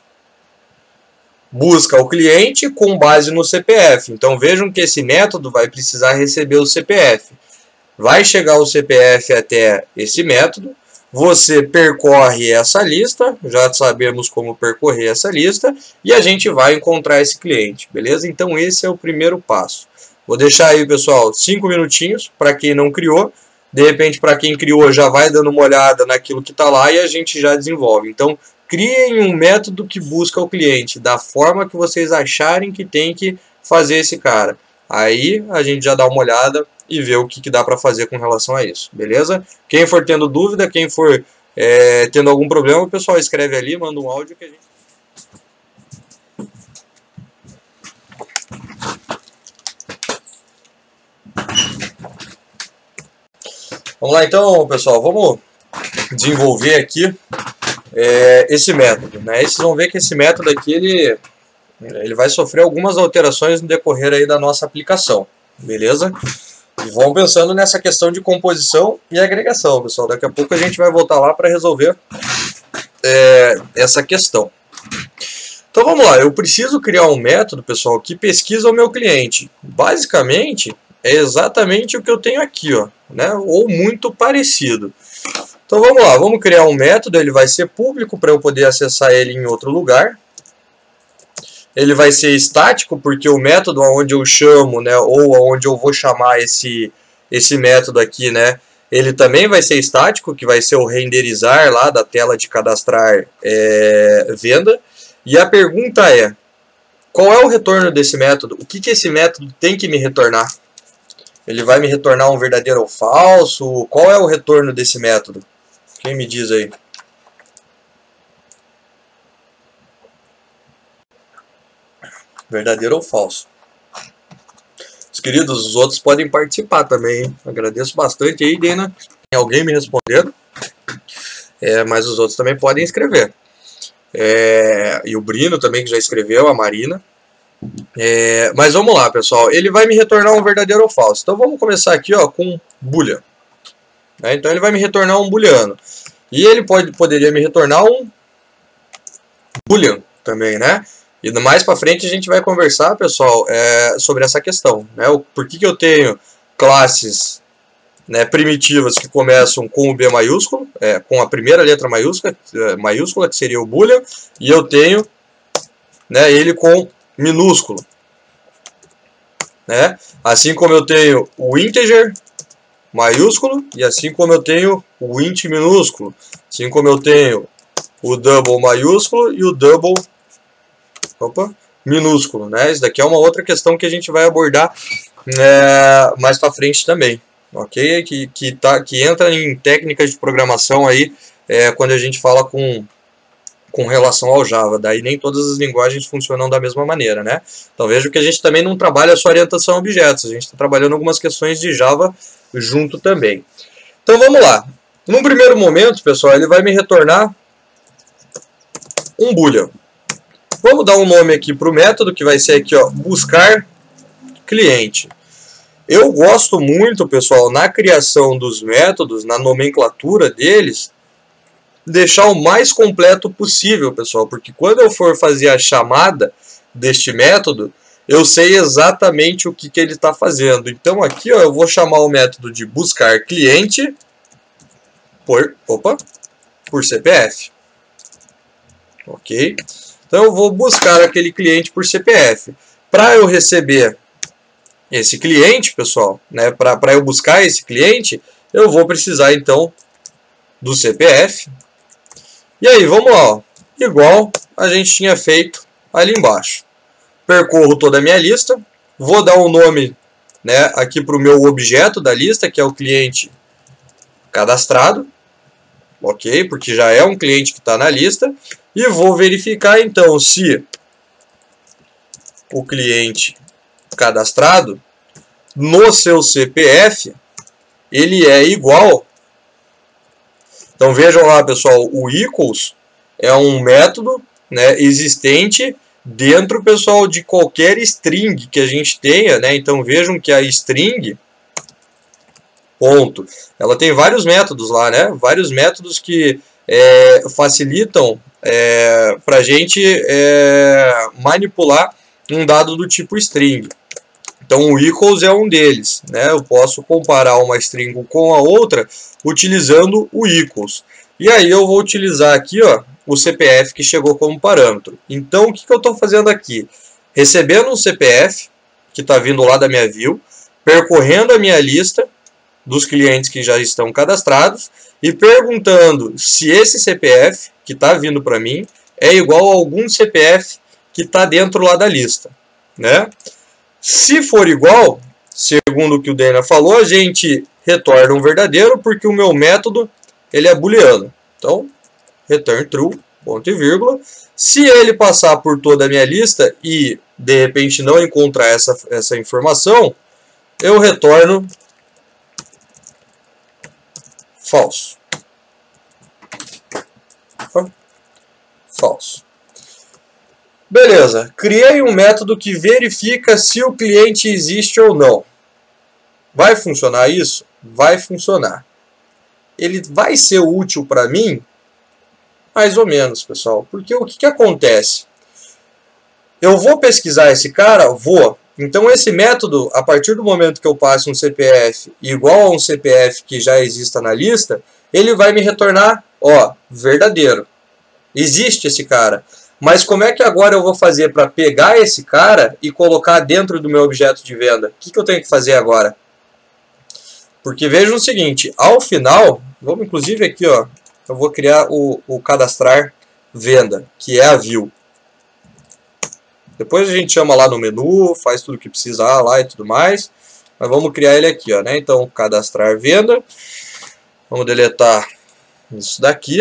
Busca o cliente com base no CPF. Então, vejam que esse método vai precisar receber o CPF. Vai chegar o CPF até esse método. Você percorre essa lista, já sabemos como percorrer essa lista, e a gente vai encontrar esse cliente, beleza? Então esse é o primeiro passo. Vou deixar aí, pessoal, 5 minutinhos para quem não criou. De repente, para quem criou, já vai dando uma olhada naquilo que está lá e a gente já desenvolve. Então, criem um método que busca o cliente, da forma que vocês acharem que tem que fazer esse cara. Aí a gente já dá uma olhada e ver o que dá para fazer com relação a isso, beleza? Quem for tendo dúvida, quem for tendo algum problema, o pessoal escreve ali, manda um áudio que a gente... Vamos lá então, pessoal, vamos desenvolver aqui esse método, né? E vocês vão ver que esse método aqui, ele vai sofrer algumas alterações no decorrer aí da nossa aplicação, beleza? E vão pensando nessa questão de composição e agregação, pessoal. Daqui a pouco a gente vai voltar lá para resolver essa questão. Então vamos lá, eu preciso criar um método, pessoal, que pesquisa o meu cliente. Basicamente, é exatamente o que eu tenho aqui, ó, né? Ou muito parecido. Então vamos lá, vamos criar um método, ele vai ser público para eu poder acessar ele em outro lugar. Ele vai ser estático, porque o método onde eu chamo, né, ou onde eu vou chamar esse método aqui, né, ele também vai ser estático, que vai ser o renderizar lá da tela de cadastrar venda. E a pergunta é, qual é o retorno desse método? O que esse método tem que me retornar? Ele vai me retornar um verdadeiro ou falso? Qual é o retorno desse método? Quem me diz aí? Verdadeiro ou falso? Os queridos, os outros podem participar também, hein? Agradeço bastante aí, Dena. Tem alguém me respondendo? Mas os outros também podem escrever. E o Brino também, que já escreveu, a Marina. Mas vamos lá, pessoal. Ele vai me retornar um verdadeiro ou falso. Então vamos começar aqui, ó, com boolean. Então ele vai me retornar um booleano. E ele poderia me retornar um boolean também, né? E mais para frente a gente vai conversar, pessoal, sobre essa questão, né? Por que eu tenho classes, né, primitivas que começam com o B maiúsculo, com a primeira letra maiúscula, que seria o boolean, e eu tenho, né, ele com minúsculo, né? Assim como eu tenho o integer maiúsculo e assim como eu tenho o int minúsculo, assim como eu tenho o double maiúsculo e o double minúsculo, né? Isso daqui é uma outra questão que a gente vai abordar mais para frente também, ok? Que entra em técnicas de programação aí quando a gente fala com relação ao Java. Daí nem todas as linguagens funcionam da mesma maneira, né? Então veja que a gente também não trabalha só orientação a objetos, a gente está trabalhando algumas questões de Java junto também. Então vamos lá. Num primeiro momento, pessoal, ele vai me retornar um boolean. Vamos dar um nome aqui para o método, que vai ser aqui, ó, buscar cliente. Eu gosto muito, pessoal, na criação dos métodos, na nomenclatura deles, deixar o mais completo possível, pessoal, porque quando eu for fazer a chamada deste método, eu sei exatamente o que ele está fazendo. Então aqui, ó, eu vou chamar o método de buscar cliente por CPF. Ok? Então eu vou buscar aquele cliente por CPF. Para eu receber esse cliente, pessoal, né, para eu buscar esse cliente, eu vou precisar então do CPF. E aí, vamos lá, ó, igual a gente tinha feito ali embaixo. Percorro toda a minha lista, vou dar um nome né, aqui para o meu objeto da lista, que é o cliente cadastrado, ok? Porque já é um cliente que está na lista, e vou verificar então se o cliente cadastrado no seu CPF ele é igual. Então vejam lá, pessoal, o equals é um método, né, existente dentro, pessoal, de qualquer string que a gente tenha, né? Então vejam que a string ponto, ela tem vários métodos lá, né? Vários métodos que facilitam para a gente manipular um dado do tipo string. Então o equals é um deles, né? Eu posso comparar uma string com a outra utilizando o equals. E aí eu vou utilizar aqui, ó, o CPF que chegou como parâmetro. Então o que eu estou fazendo aqui? Recebendo um CPF que está vindo lá da minha view, percorrendo a minha lista dos clientes que já estão cadastrados e perguntando se esse CPF que está vindo para mim é igual a algum CPF que está dentro lá da lista, né? Se for igual, segundo o que o Dana falou, a gente retorna um verdadeiro porque o meu método ele é booleano. Então, return true, ponto e vírgula. Se ele passar por toda a minha lista e de repente não encontrar essa informação, eu retorno falso. Falso. Beleza, criei um método que verifica se o cliente existe ou não. Vai funcionar isso? Vai funcionar. Ele vai ser útil para mim? Mais ou menos, pessoal. Porque o que acontece? Eu vou pesquisar esse cara? Vou. Então esse método, a partir do momento que eu passo um CPF igual a um CPF que já exista na lista, ele vai me retornar, ó, verdadeiro. Existe esse cara. Mas como é que agora eu vou fazer para pegar esse cara e colocar dentro do meu objeto de venda? O que eu tenho que fazer agora? Porque vejam o seguinte, ao final, vamos inclusive aqui, ó, eu vou criar o cadastrar venda, que é a view. Depois a gente chama lá no menu, faz tudo o que precisar lá e tudo mais. Mas vamos criar ele aqui, ó, né? Então, cadastrar venda. Vamos deletar isso daqui.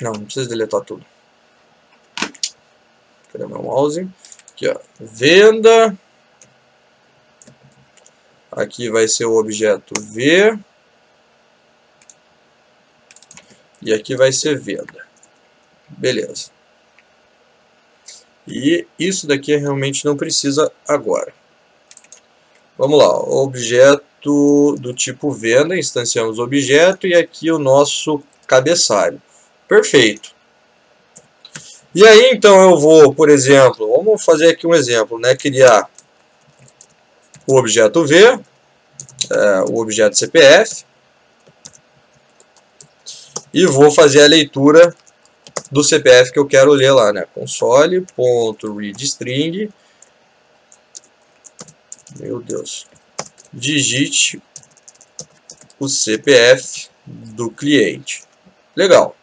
Não precisa deletar tudo. Cadê meu mouse? Aqui, ó, venda. Aqui vai ser o objeto V. E aqui vai ser venda. Beleza. E isso daqui realmente não precisa agora. Vamos lá, objeto do tipo venda, instanciamos o objeto e aqui o nosso cabeçalho. Perfeito. E aí então eu vou, por exemplo, vamos fazer aqui um exemplo, né? Criar o objeto V, o objeto CPF, e vou fazer a leitura do CPF que eu quero ler lá, né? Console.readString. Meu Deus. Digite o CPF do cliente. Legal.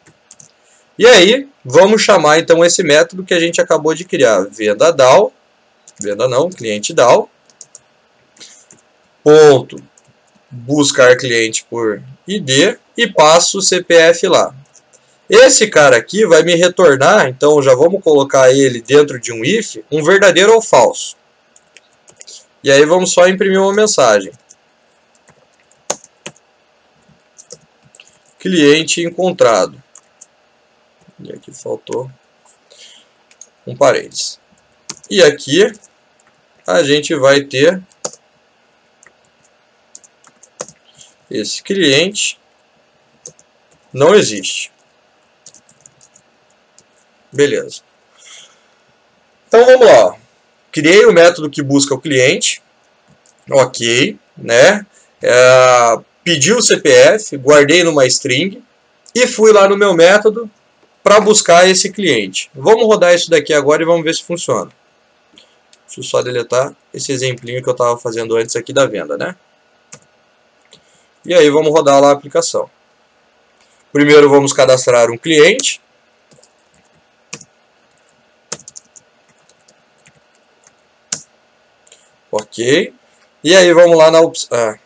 E aí, vamos chamar então esse método que a gente acabou de criar. Venda DAO. Venda não, cliente DAO. Ponto. Buscar cliente por ID e passo o CPF lá. Esse cara aqui vai me retornar, então já vamos colocar ele dentro de um if, um verdadeiro ou falso. E aí vamos só imprimir uma mensagem. Cliente encontrado. E aqui faltou um parênteses. E aqui a gente vai ter esse cliente não existe. Beleza. Então vamos lá. Criei o método que busca o cliente. Ok, né? Pedi o CPF, guardei numa string e fui lá no meu método para buscar esse cliente. Vamos rodar isso daqui agora e vamos ver se funciona. Deixa eu só deletar esse exemplinho que eu estava fazendo antes aqui da venda, né? E aí vamos rodar lá a aplicação. Primeiro vamos cadastrar um cliente. Ok. E aí vamos lá na opção...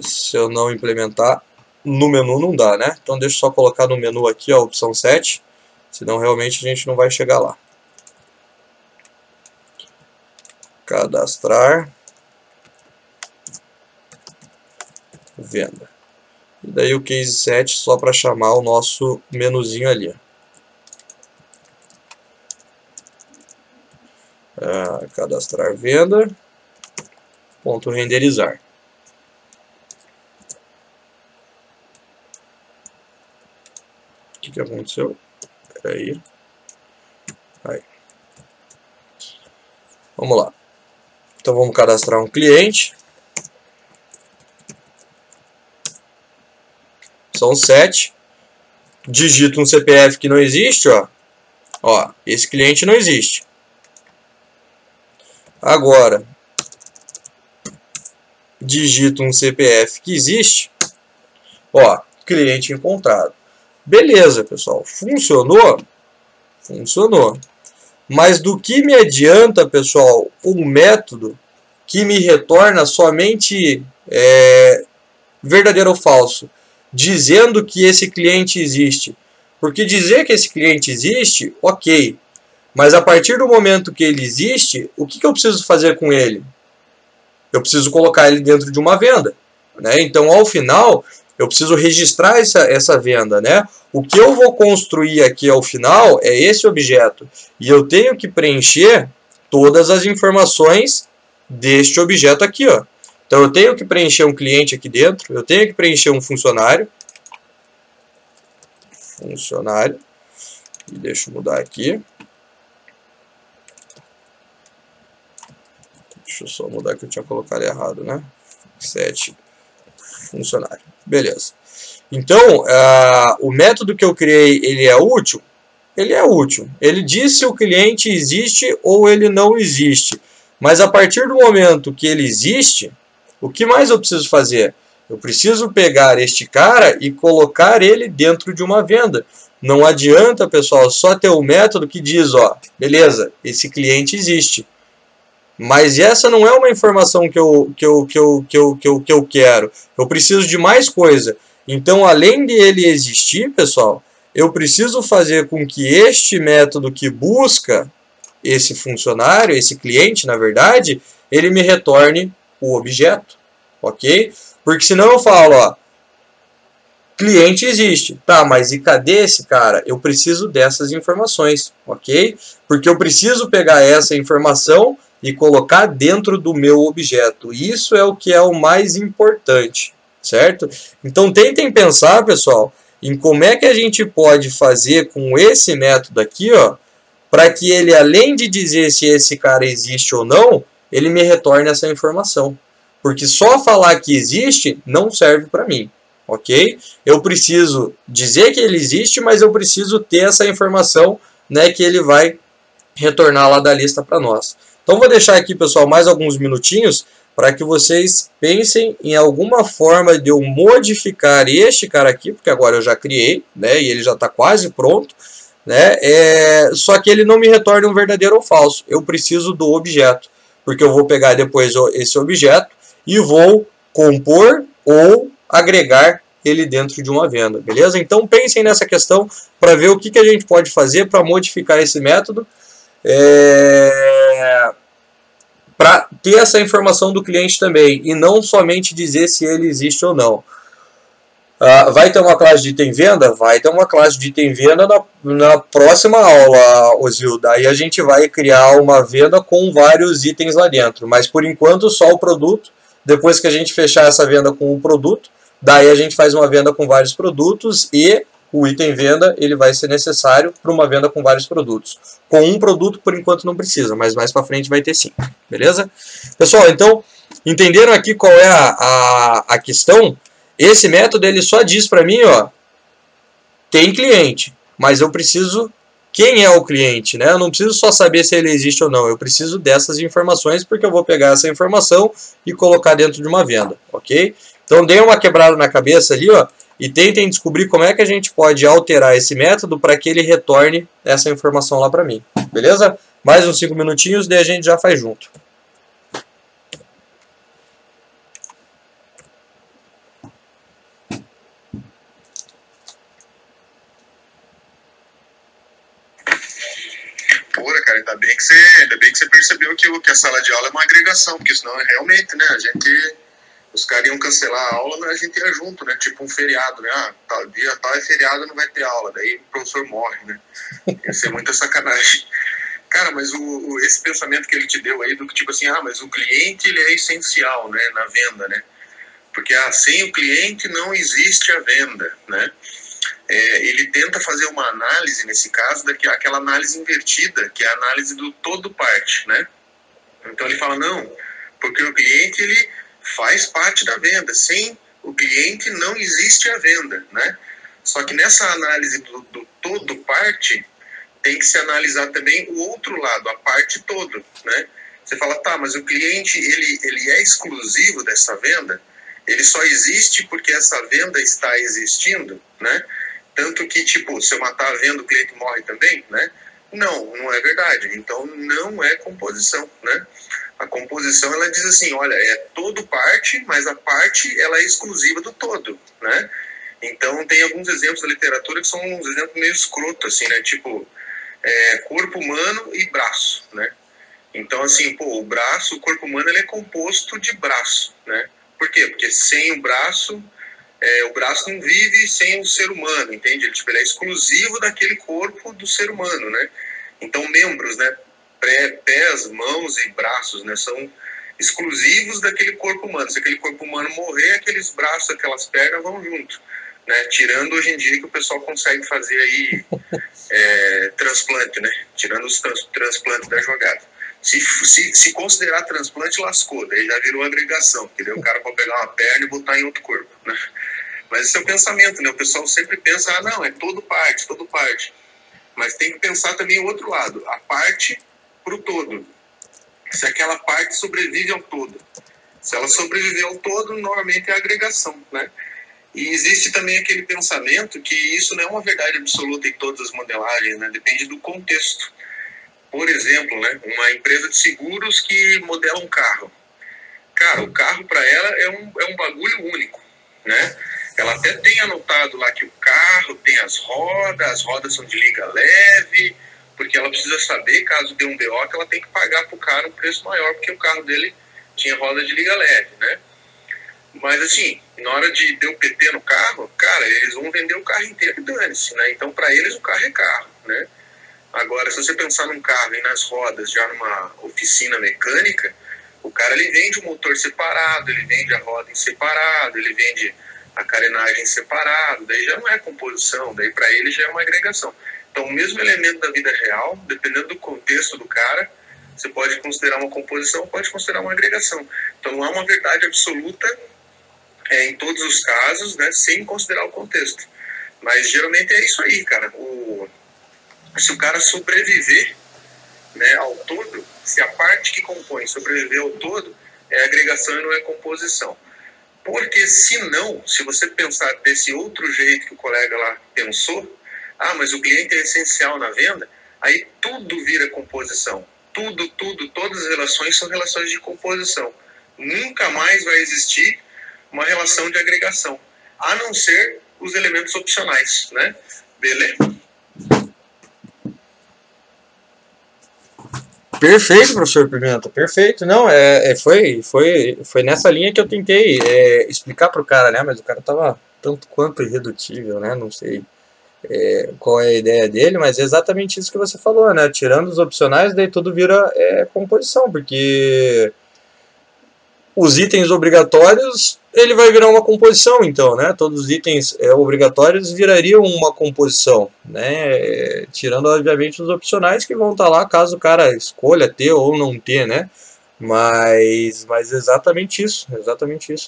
se eu não implementar no menu não dá, né? Então deixa eu só colocar no menu aqui, ó, a opção 7, senão realmente a gente não vai chegar lá. Cadastrar, venda. E daí o case 7 só para chamar o nosso menuzinho ali. Cadastrar venda, ponto renderizar. O que aconteceu? Espera aí. Aí. Vamos lá. Então vamos cadastrar um cliente. São 7. Digito um CPF que não existe, ó. Ó, esse cliente não existe. Agora, digito um CPF que existe. Ó, cliente encontrado. Beleza, pessoal. Funcionou? Funcionou. Mas do que me adianta, pessoal, um método que me retorna somente verdadeiro ou falso, dizendo que esse cliente existe? Porque dizer que esse cliente existe, ok. Mas a partir do momento que ele existe, o que eu preciso fazer com ele? Eu preciso colocar ele dentro de uma venda, né? Então, ao final, eu preciso registrar essa venda, né? O que eu vou construir aqui ao final é esse objeto. E eu tenho que preencher todas as informações deste objeto aqui, ó. Então, eu tenho que preencher um cliente aqui dentro, eu tenho que preencher um funcionário. Funcionário. E deixa eu mudar aqui. Deixa eu só mudar que eu tinha colocado errado, né? 7 funcionário. Beleza. Então, o método que eu criei, ele é útil? Ele é útil. Ele diz se o cliente existe ou ele não existe. Mas a partir do momento que ele existe, o que mais eu preciso fazer? Eu preciso pegar este cara e colocar ele dentro de uma venda. Não adianta, pessoal, só ter um método que diz, ó, beleza, esse cliente existe. Mas essa não é uma informação que eu quero. Eu preciso de mais coisa. Então, além de ele existir, pessoal, eu preciso fazer com que este método que busca esse funcionário, esse cliente, na verdade, ele me retorne o objeto. Ok? Porque senão eu falo, ó, cliente existe. Tá, mas e cadê esse cara? Eu preciso dessas informações. Ok? Porque eu preciso pegar essa informação e colocar dentro do meu objeto. Isso é o que é o mais importante, certo? Então tentem pensar, pessoal, em como é que a gente pode fazer com esse método aqui, ó, para que ele, além de dizer se esse cara existe ou não, ele me retorne essa informação. Porque só falar que existe não serve para mim, ok? Eu preciso dizer que ele existe, mas eu preciso ter essa informação, né, que ele vai retornar lá da lista para nós. Então vou deixar aqui, pessoal, mais alguns minutinhos para que vocês pensem em alguma forma de eu modificar este cara aqui, porque agora eu já criei, né, e ele já está quase pronto, né, só que ele não me retorna um verdadeiro ou falso. Eu preciso do objeto, porque eu vou pegar depois esse objeto e vou compor ou agregar ele dentro de uma venda, beleza? Então pensem nessa questão para ver o que a gente pode fazer para modificar esse método, para ter essa informação do cliente também, e não somente dizer se ele existe ou não. Vai ter uma classe de item venda? Vai ter uma classe de item venda na próxima aula, Osilda. Aí a gente vai criar uma venda com vários itens lá dentro, mas por enquanto só o produto. Depois que a gente fechar essa venda com o produto, daí a gente faz uma venda com vários produtos e o item venda ele vai ser necessário para uma venda com vários produtos. Com um produto, por enquanto, não precisa, mas mais para frente vai ter sim. Beleza? Pessoal, então, entenderam aqui qual é a questão? Esse método ele só diz para mim, ó, tem cliente, mas eu preciso... Quem é o cliente, né? Eu não preciso só saber se ele existe ou não. Eu preciso dessas informações porque eu vou pegar essa informação e colocar dentro de uma venda, ok? Então, deem uma quebrada na cabeça ali, ó, e tentem descobrir como é que a gente pode alterar esse método para que ele retorne essa informação lá para mim, beleza? Mais uns 5 minutinhos, daí a gente já faz junto. ainda bem que você percebeu que a sala de aula é uma agregação, porque senão realmente, né, os caras iam cancelar a aula, mas a gente ia junto, né, tipo um feriado, né, tal dia, tal é feriado, não vai ter aula, daí o professor morre, né, ia ser muita sacanagem. Cara, mas esse pensamento que ele te deu aí, do que tipo assim, mas o cliente, ele é essencial, né, na venda, né, porque sem o cliente não existe a venda, né. Ele tenta fazer uma análise, nesse caso, aquela análise invertida, que é a análise do todo parte, né? Então ele fala, não, porque o cliente, ele faz parte da venda, sem o cliente não existe a venda, né? Só que nessa análise do todo parte, tem que se analisar também o outro lado, a parte toda, né? Você fala, tá, mas o cliente, ele é exclusivo dessa venda? Ele só existe porque essa venda está existindo, né? Tanto que, tipo, se eu matar a venda, o cliente morre também, né? Não é verdade. Então, não é composição, né? A composição, ela diz assim, olha, é todo parte, mas a parte, ela é exclusiva do todo, né? Então, tem alguns exemplos da literatura que são uns exemplos meio escrotos, assim, né? Tipo, corpo humano e braço, né? Então, assim, o braço, o corpo humano, ele é composto de braço, né? Por quê? Porque sem o braço não vive sem o ser humano, entende? Ele é exclusivo daquele corpo do ser humano, né? Então, membros, né? Pés, mãos e braços, né? São exclusivos daquele corpo humano. Se aquele corpo humano morrer, aqueles braços, aquelas pernas vão junto, né? Tirando hoje em dia que o pessoal consegue fazer aí transplante, né? Tirando os transplantes da jogada. Se considerar transplante, lascou, daí já virou agregação, porque daí o cara pode pegar uma perna e botar em outro corpo, né? Mas esse é o pensamento, né? O pessoal sempre pensa, não, é todo parte. Mas tem que pensar também o outro lado, a parte para o todo. Se aquela parte sobrevive ao todo. Se ela sobreviver ao todo, normalmente é agregação, né? E existe também aquele pensamento que isso não é uma verdade absoluta em todas as modelagens, né? Depende do contexto. Por exemplo, né, uma empresa de seguros que modela um carro. Cara, o carro para ela é um bagulho único, né? Ela até tem anotado lá que o carro tem as rodas são de liga leve, porque ela precisa saber, caso dê um BO, que ela tem que pagar pro cara um preço maior, porque o carro dele tinha roda de liga leve, né? Mas assim, na hora de dar o PT no carro, cara, eles vão vender o carro inteiro e dane-se, né? Então, para eles, o carro é carro, né? Agora, se você pensar num carro e nas rodas, já numa oficina mecânica, o cara, ele vende o motor separado, ele vende a roda em separado, ele vende a carenagem em separado, daí já não é composição, daí para ele já é uma agregação. Então, o mesmo elemento da vida real, dependendo do contexto do cara, você pode considerar uma composição, pode considerar uma agregação. Então, não há uma verdade absoluta em todos os casos, né, sem considerar o contexto. Mas, geralmente, é isso aí, cara. Se o cara sobreviver, né, ao todo, se a parte que compõe sobreviver ao todo, é agregação e não é composição. Porque se você pensar desse outro jeito que o colega lá pensou, mas o cliente é essencial na venda, aí tudo vira composição. Todas as relações são relações de composição. Nunca mais vai existir uma relação de agregação, a não ser os elementos opcionais, né? Beleza? Perfeito, professor Pimenta, perfeito. Não, foi nessa linha que eu tentei explicar para o cara, né? Mas o cara tava tanto quanto irredutível, né? Não sei qual é a ideia dele, mas é exatamente isso que você falou, né? Tirando os opcionais, daí tudo vira composição, porque os itens obrigatórios, ele vai virar uma composição, então, né? Todos os itens obrigatórios virariam uma composição, né? Tirando, obviamente, os opcionais que vão estar lá caso o cara escolha ter ou não ter, né? Mas exatamente isso.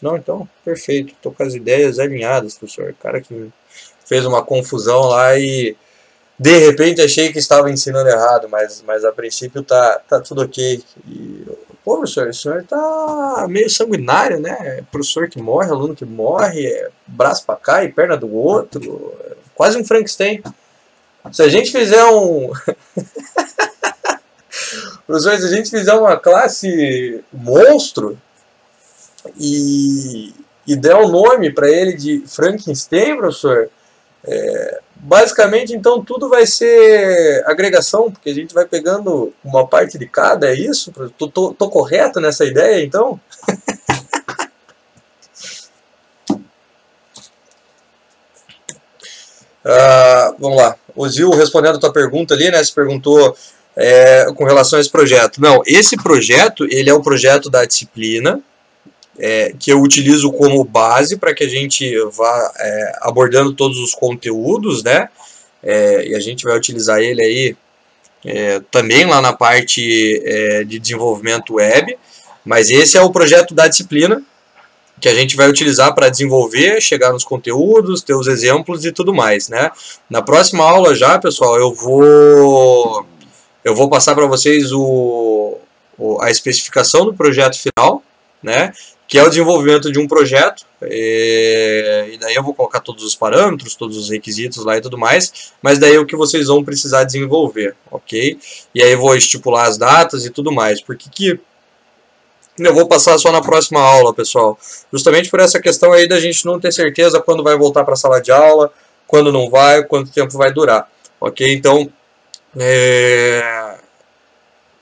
Não, então, perfeito. Tô com as ideias alinhadas, professor. O cara que fez uma confusão lá e de repente achei que estava ensinando errado, mas a princípio tá tudo ok. E, pô, professor, o senhor tá meio sanguinário, né? Professor que morre, aluno que morre, braço pra cá e perna do outro, quase um Frankenstein. Se a gente fizer professor, se a gente fizer uma classe monstro e der o nome para ele de Frankenstein, professor, basicamente, então, tudo vai ser agregação, porque a gente vai pegando uma parte de cada, é isso? Tô correto nessa ideia, então? Vamos lá. O Zil, respondendo a tua pergunta ali, né? Você perguntou com relação a esse projeto. Não, esse projeto, ele é um projeto da disciplina, que eu utilizo como base para que a gente vá abordando todos os conteúdos, né? E a gente vai utilizar ele aí também lá na parte de desenvolvimento web, mas esse é o projeto da disciplina que a gente vai utilizar para desenvolver, chegar nos conteúdos, ter os exemplos e tudo mais, né? Na próxima aula já, pessoal, eu vou passar para vocês a especificação do projeto final, né? Que é o desenvolvimento de um projeto, e daí eu vou colocar todos os parâmetros, todos os requisitos lá e tudo mais, mas daí é o que vocês vão precisar desenvolver, ok? E aí eu vou estipular as datas e tudo mais, porque que eu vou passar só na próxima aula, pessoal, justamente por essa questão aí da gente não ter certeza quando vai voltar para a sala de aula, quando não vai, quanto tempo vai durar, ok? Então,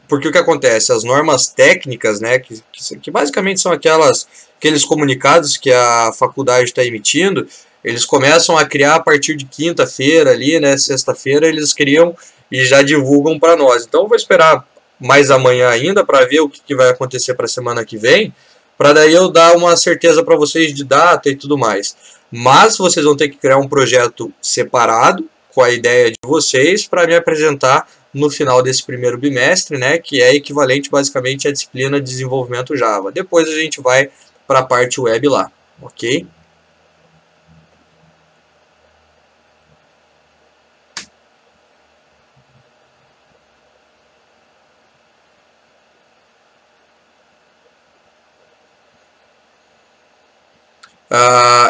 porque o que acontece? As normas técnicas, né, que basicamente são aqueles comunicados que a faculdade está emitindo, eles começam a criar a partir de quinta-feira ali, né, sexta-feira eles criam e já divulgam para nós. Então eu vou esperar mais amanhã ainda para ver o que vai acontecer para a semana que vem, para daí eu dar uma certeza para vocês de data e tudo mais. Mas vocês vão ter que criar um projeto separado com a ideia de vocês para me apresentar no final desse primeiro bimestre, né, que é equivalente basicamente à disciplina de desenvolvimento Java. Depois a gente vai para a parte web lá, ok?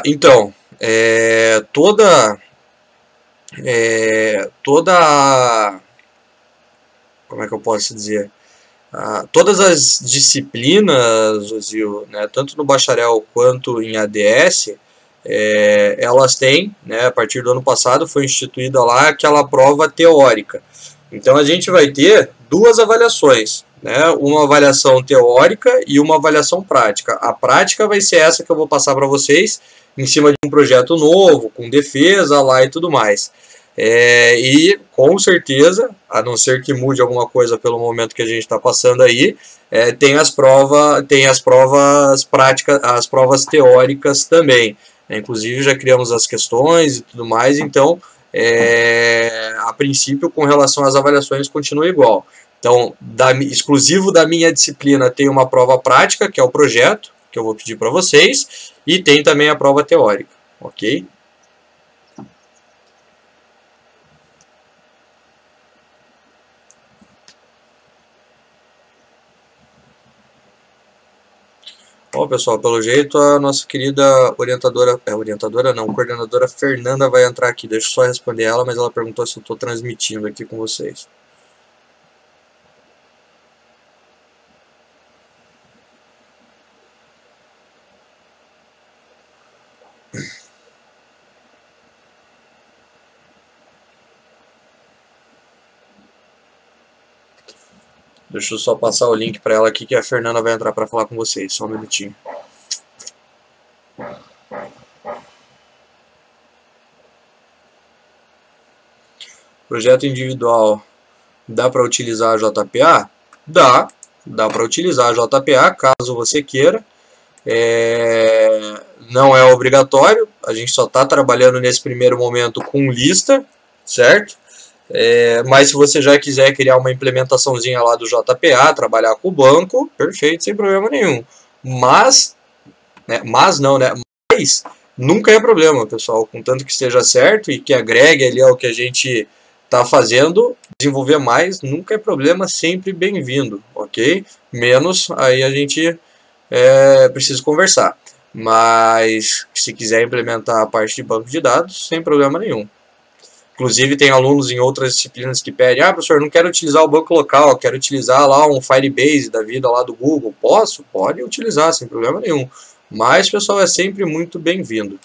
Então, como é que eu posso dizer? Todas as disciplinas, Ozil, né, tanto no bacharel quanto em ADS, elas têm, né, a partir do ano passado foi instituída lá aquela prova teórica. Então a gente vai ter duas avaliações, né, uma avaliação teórica e uma avaliação prática. A prática vai ser essa que eu vou passar para vocês, em cima de um projeto novo, com defesa lá e tudo mais. E com certeza, a não ser que mude alguma coisa pelo momento que a gente está passando aí, tem as provas práticas, as provas teóricas também. Inclusive já criamos as questões e tudo mais, então a princípio com relação às avaliações continua igual. Então, exclusivo da minha disciplina tem uma prova prática, que é o projeto, que eu vou pedir para vocês, e tem também a prova teórica, ok? Bom, pessoal, pelo jeito a nossa querida coordenadora Fernanda vai entrar aqui. Deixa eu só responder ela, mas ela perguntou se eu estou transmitindo aqui com vocês. Deixa eu só passar o link para ela aqui que a Fernanda vai entrar para falar com vocês. Só um minutinho. Projeto individual, dá para utilizar a JPA? Dá para utilizar a JPA caso você queira. Não é obrigatório, a gente só está trabalhando nesse primeiro momento com lista, certo? Mas se você já quiser criar uma implementaçãozinha lá do JPA, trabalhar com o banco, perfeito, sem problema nenhum. Mas nunca é problema, pessoal, contanto que esteja certo e que agregue ali ao que a gente está fazendo, desenvolver mais, nunca é problema, sempre bem-vindo, ok? Menos, aí a gente precisa conversar. Mas se quiser implementar a parte de banco de dados, sem problema nenhum. Inclusive tem alunos em outras disciplinas que pedem, professor, não quero utilizar o banco local, quero utilizar lá um Firebase da vida lá do Google. Posso? Pode utilizar, sem problema nenhum. Mas, pessoal, é sempre muito bem-vindo.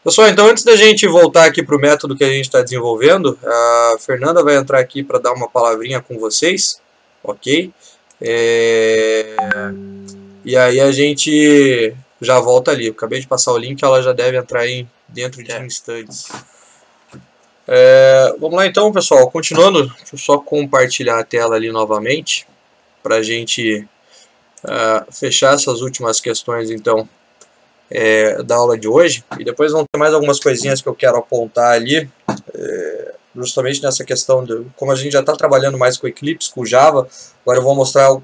Pessoal, então antes da gente voltar aqui para o método que a gente está desenvolvendo, a Fernanda vai entrar aqui para dar uma palavrinha com vocês, ok? E aí a gente já volta ali. Eu acabei de passar o link, ela já deve entrar aí dentro de instantes. Vamos lá então, pessoal, continuando, deixa eu só compartilhar a tela ali novamente, para a gente fechar essas últimas questões então da aula de hoje, e depois vão ter mais algumas coisinhas que eu quero apontar ali, justamente nessa questão de como a gente já está trabalhando mais com Eclipse, com Java. Agora eu vou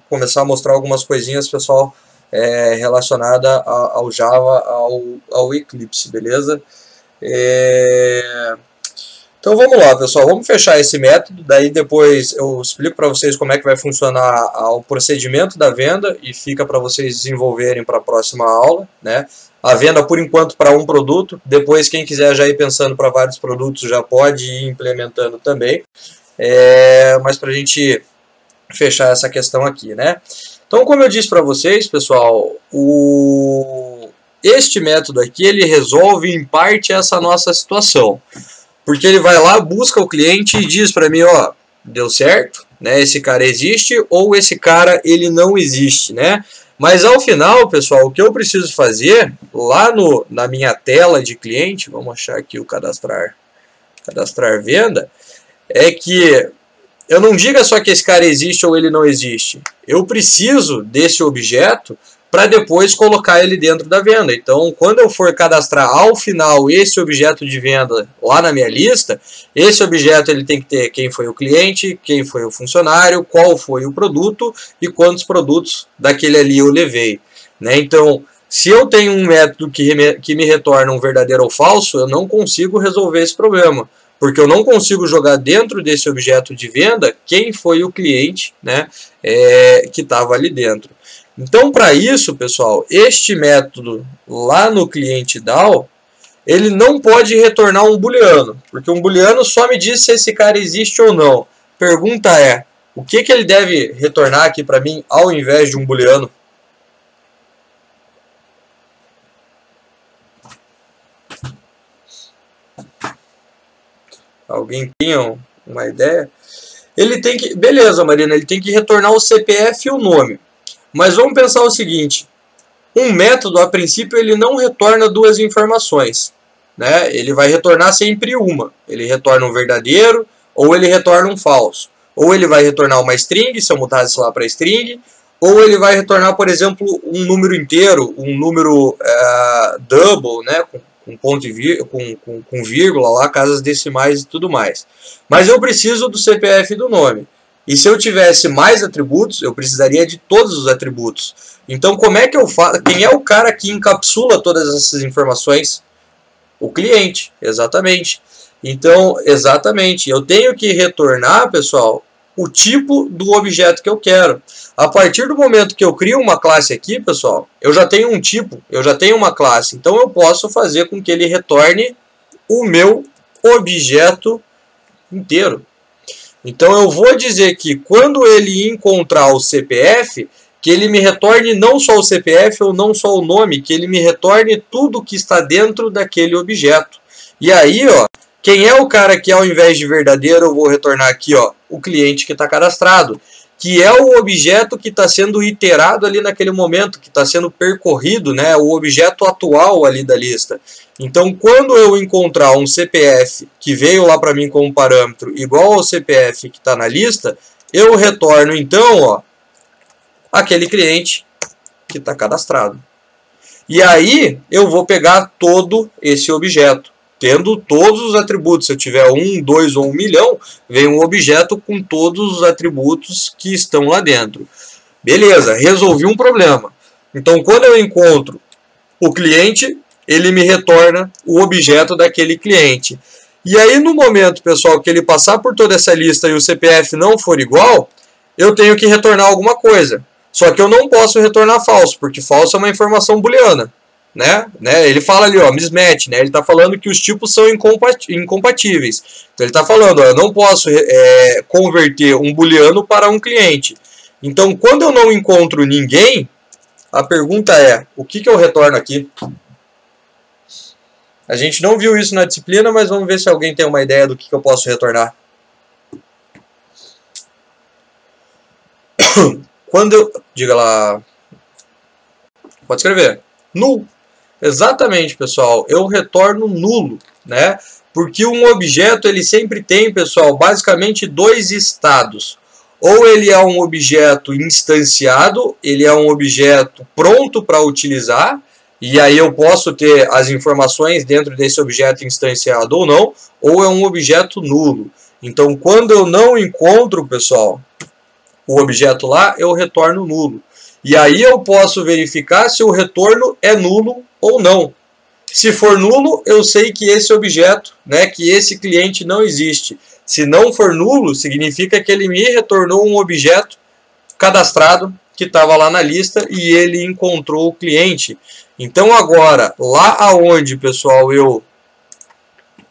começar a mostrar algumas coisinhas, pessoal, relacionada ao Java, ao Eclipse, beleza? Então vamos lá, pessoal, vamos fechar esse método, daí depois eu explico para vocês como é que vai funcionar o procedimento da venda e fica para vocês desenvolverem para a próxima aula, né? A venda por enquanto para um produto, depois quem quiser já ir pensando para vários produtos já pode ir implementando também, mas para a gente fechar essa questão aqui, né? Então, como eu disse para vocês, pessoal, este método aqui ele resolve em parte essa nossa situação. Porque ele vai lá, busca o cliente e diz para mim, ó, deu certo, né? Esse cara existe ou esse cara ele não existe, né? Mas ao final, pessoal, o que eu preciso fazer lá na minha tela de cliente, vamos achar aqui o cadastrar venda, é que eu não diga só que esse cara existe ou ele não existe. Eu preciso desse objeto para depois colocar ele dentro da venda. Então, quando eu for cadastrar ao final esse objeto de venda lá na minha lista, esse objeto ele tem que ter quem foi o cliente, quem foi o funcionário, qual foi o produto e quantos produtos daquele ali eu levei, né? Então, se eu tenho um método que me retorna um verdadeiro ou falso, eu não consigo resolver esse problema, porque eu não consigo jogar dentro desse objeto de venda quem foi o cliente, né, que estava ali dentro. Então, para isso, pessoal, este método lá no cliente DAO, ele não pode retornar um booleano, porque um booleano só me diz se esse cara existe ou não. Pergunta é, o que ele deve retornar aqui para mim ao invés de um booleano? Alguém tem uma ideia? Ele tem que, beleza, Marina, ele tem que retornar o CPF e o nome. Mas vamos pensar o seguinte, um método, a princípio, ele não retorna duas informações, né? Ele vai retornar sempre uma. Ele retorna um verdadeiro ou ele retorna um falso. Ou ele vai retornar uma string, se eu mudasse lá para string, ou ele vai retornar, por exemplo, um número inteiro, um número double, né? Com ponto e com vírgula lá, casas decimais e tudo mais. Mas eu preciso do CPF e do nome. E se eu tivesse mais atributos, eu precisaria de todos os atributos. Então, como é que eu faço? Quem é o cara que encapsula todas essas informações? O cliente, exatamente. Então, exatamente, eu tenho que retornar, pessoal, o tipo do objeto que eu quero. A partir do momento que eu crio uma classe aqui, pessoal, eu já tenho um tipo, eu já tenho uma classe. Então, eu posso fazer com que ele retorne o meu objeto inteiro. Então eu vou dizer que quando ele encontrar o CPF, que ele me retorne não só o CPF ou não só o nome, que ele me retorne tudo que está dentro daquele objeto. E aí, ó, quem é o cara que ao invés de verdadeiro eu vou retornar aqui, ó, o cliente que está cadastrado, que é o objeto que está sendo iterado ali naquele momento, que está sendo percorrido, né, o objeto atual ali da lista. Então, quando eu encontrar um CPF que veio lá para mim como parâmetro igual ao CPF que está na lista, eu retorno então, ó, aquele cliente que está cadastrado. E aí eu vou pegar todo esse objeto, tendo todos os atributos. Se eu tiver 1, 2 ou 1 milhão, vem um objeto com todos os atributos que estão lá dentro. Beleza, resolvi um problema. Então, quando eu encontro o cliente, ele me retorna o objeto daquele cliente. E aí, no momento, pessoal, que ele passar por toda essa lista e o CPF não for igual, eu tenho que retornar alguma coisa. Só que eu não posso retornar falso, porque falso é uma informação booleana. Né? Ele fala ali, ó, mismatch, né? Ele está falando que os tipos são incompatíveis. Então ele está falando, ó, eu não posso converter um booleano para um cliente. Então, quando eu não encontro ninguém, a pergunta é, o que eu retorno aqui? A gente não viu isso na disciplina, mas vamos ver se alguém tem uma ideia do que eu posso retornar. Quando eu... Diga lá... Pode escrever. Null. Exatamente, pessoal. Eu retorno nulo, né? Porque um objeto, ele sempre tem, pessoal, basicamente dois estados. Ou ele é um objeto instanciado, ele é um objeto pronto para utilizar, e aí eu posso ter as informações dentro desse objeto instanciado ou é um objeto nulo. Então, quando eu não encontro, pessoal, o objeto lá, eu retorno nulo. E aí eu posso verificar se o retorno é nulo ou não. Se for nulo, eu sei que esse objeto, né, que esse cliente não existe. Se não for nulo, significa que ele me retornou um objeto cadastrado que estava lá na lista e ele encontrou o cliente. Então agora, lá aonde, pessoal, eu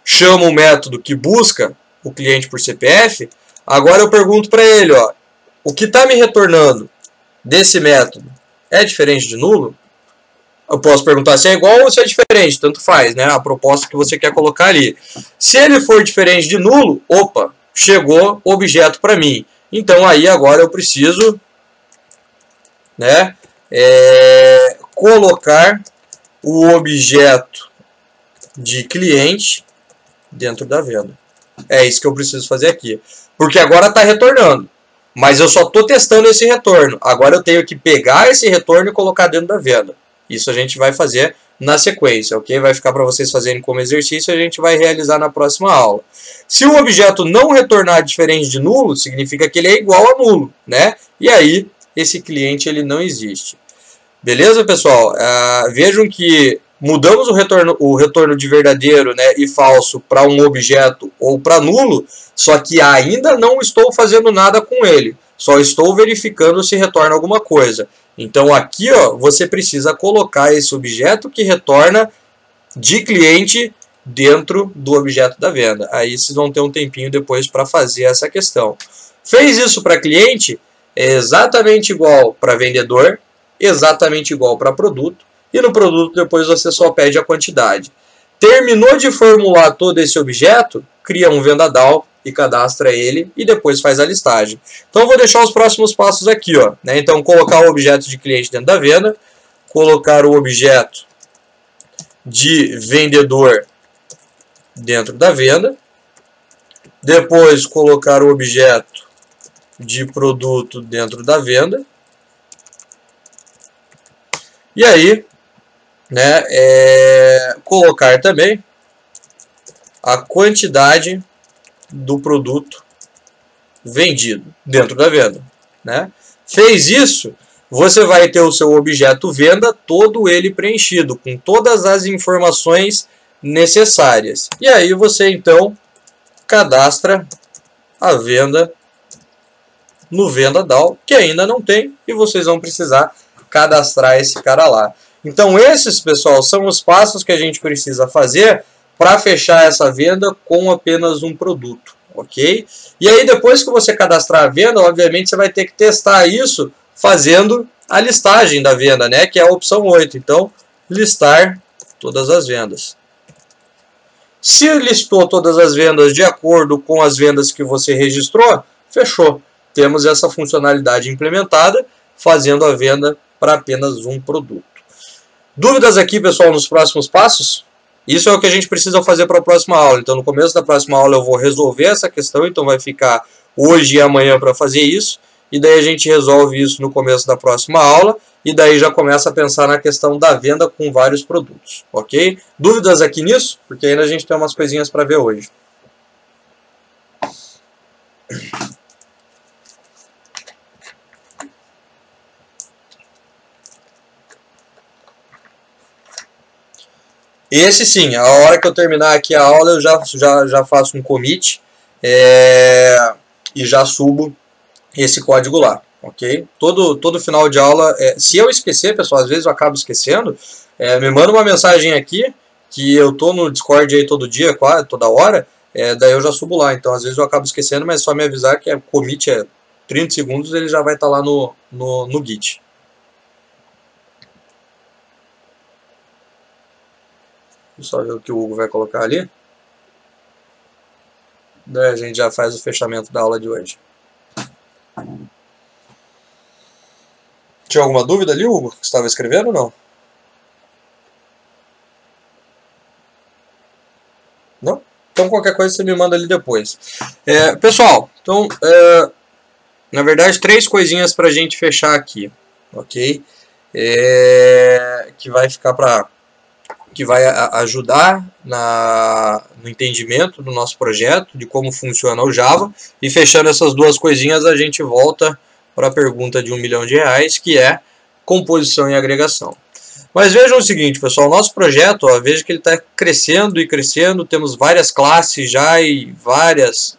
chamo o método que busca o cliente por CPF, agora eu pergunto para ele, ó, o que está me retornando desse método é diferente de nulo? Eu posso perguntar se é igual ou se é diferente, tanto faz, né? A proposta que você quer colocar ali. Se ele for diferente de nulo, opa, chegou objeto para mim. Então aí agora eu preciso, né, colocar o objeto de cliente dentro da venda. É isso que eu preciso fazer aqui. Porque agora está retornando. Mas eu só estou testando esse retorno. Agora eu tenho que pegar esse retorno e colocar dentro da venda. Isso a gente vai fazer na sequência, ok? Vai ficar para vocês fazerem como exercício e a gente vai realizar na próxima aula. Se o objeto não retornar diferente de nulo, significa que ele é igual a nulo, né? E aí, esse cliente ele não existe. Beleza, pessoal? Vejam que mudamos o retorno de verdadeiro, né, e falso para um objeto ou para nulo, só que ainda não estou fazendo nada com ele. Só estou verificando se retorna alguma coisa. Então aqui, ó, você precisa colocar esse objeto que retorna de cliente dentro do objeto da venda. Aí vocês vão ter um tempinho depois para fazer essa questão. Fez isso para cliente, é exatamente igual para vendedor, exatamente igual para produto. E no produto depois você só pede a quantidade. Terminou de formular todo esse objeto, cria um VendaDAO e cadastra ele e depois faz a listagem. Então eu vou deixar os próximos passos aqui, ó, né? Então colocar o objeto de cliente dentro da venda, colocar o objeto de vendedor dentro da venda, depois colocar o objeto de produto dentro da venda, e aí, né, colocar também a quantidade do produto vendido dentro da venda, né? Fez isso, você vai ter o seu objeto venda todo ele preenchido com todas as informações necessárias. E aí você então cadastra a venda no VendaDAO, que ainda não tem, e vocês vão precisar cadastrar esse cara lá. Então esses, pessoal, são os passos que a gente precisa fazer para fechar essa venda com apenas um produto, ok? E aí depois que você cadastrar a venda, obviamente você vai ter que testar isso fazendo a listagem da venda, né? Que é a opção 8. Então, listar todas as vendas. Se listou todas as vendas de acordo com as vendas que você registrou, fechou. Temos essa funcionalidade implementada, fazendo a venda para apenas um produto. Dúvidas aqui, pessoal, nos próximos passos? Isso é o que a gente precisa fazer para a próxima aula. Então, no começo da próxima aula eu vou resolver essa questão, então vai ficar hoje e amanhã para fazer isso, e daí a gente resolve isso no começo da próxima aula, e daí já começa a pensar na questão da venda com vários produtos, ok? Dúvidas aqui nisso? Porque ainda a gente tem umas coisinhas para ver hoje. Esse sim, a hora que eu terminar aqui a aula eu já faço um commit e já subo esse código lá, ok? Todo final de aula, se eu esquecer, pessoal, às vezes eu acabo esquecendo, me manda uma mensagem aqui, que eu tô no Discord aí todo dia, quase, toda hora, daí eu já subo lá. Então às vezes eu acabo esquecendo, mas é só me avisar que commit 30 segundos, ele já vai estar lá no Git. eu só ver o que o Hugo vai colocar ali. Daí a gente já faz o fechamento da aula de hoje. Tinha alguma dúvida ali, Hugo? Que você estava escrevendo ou não? Não? Então qualquer coisa você me manda ali depois. Pessoal, então, na verdade, 3 coisinhas para a gente fechar aqui, ok? Que vai ficar que vai ajudar no entendimento do nosso projeto, de como funciona o Java. E fechando essas 2 coisinhas, a gente volta para a pergunta de R$1 milhão, que é composição e agregação. Mas vejam o seguinte, pessoal, o nosso projeto, ó, veja que ele está crescendo e crescendo, temos várias classes já e vários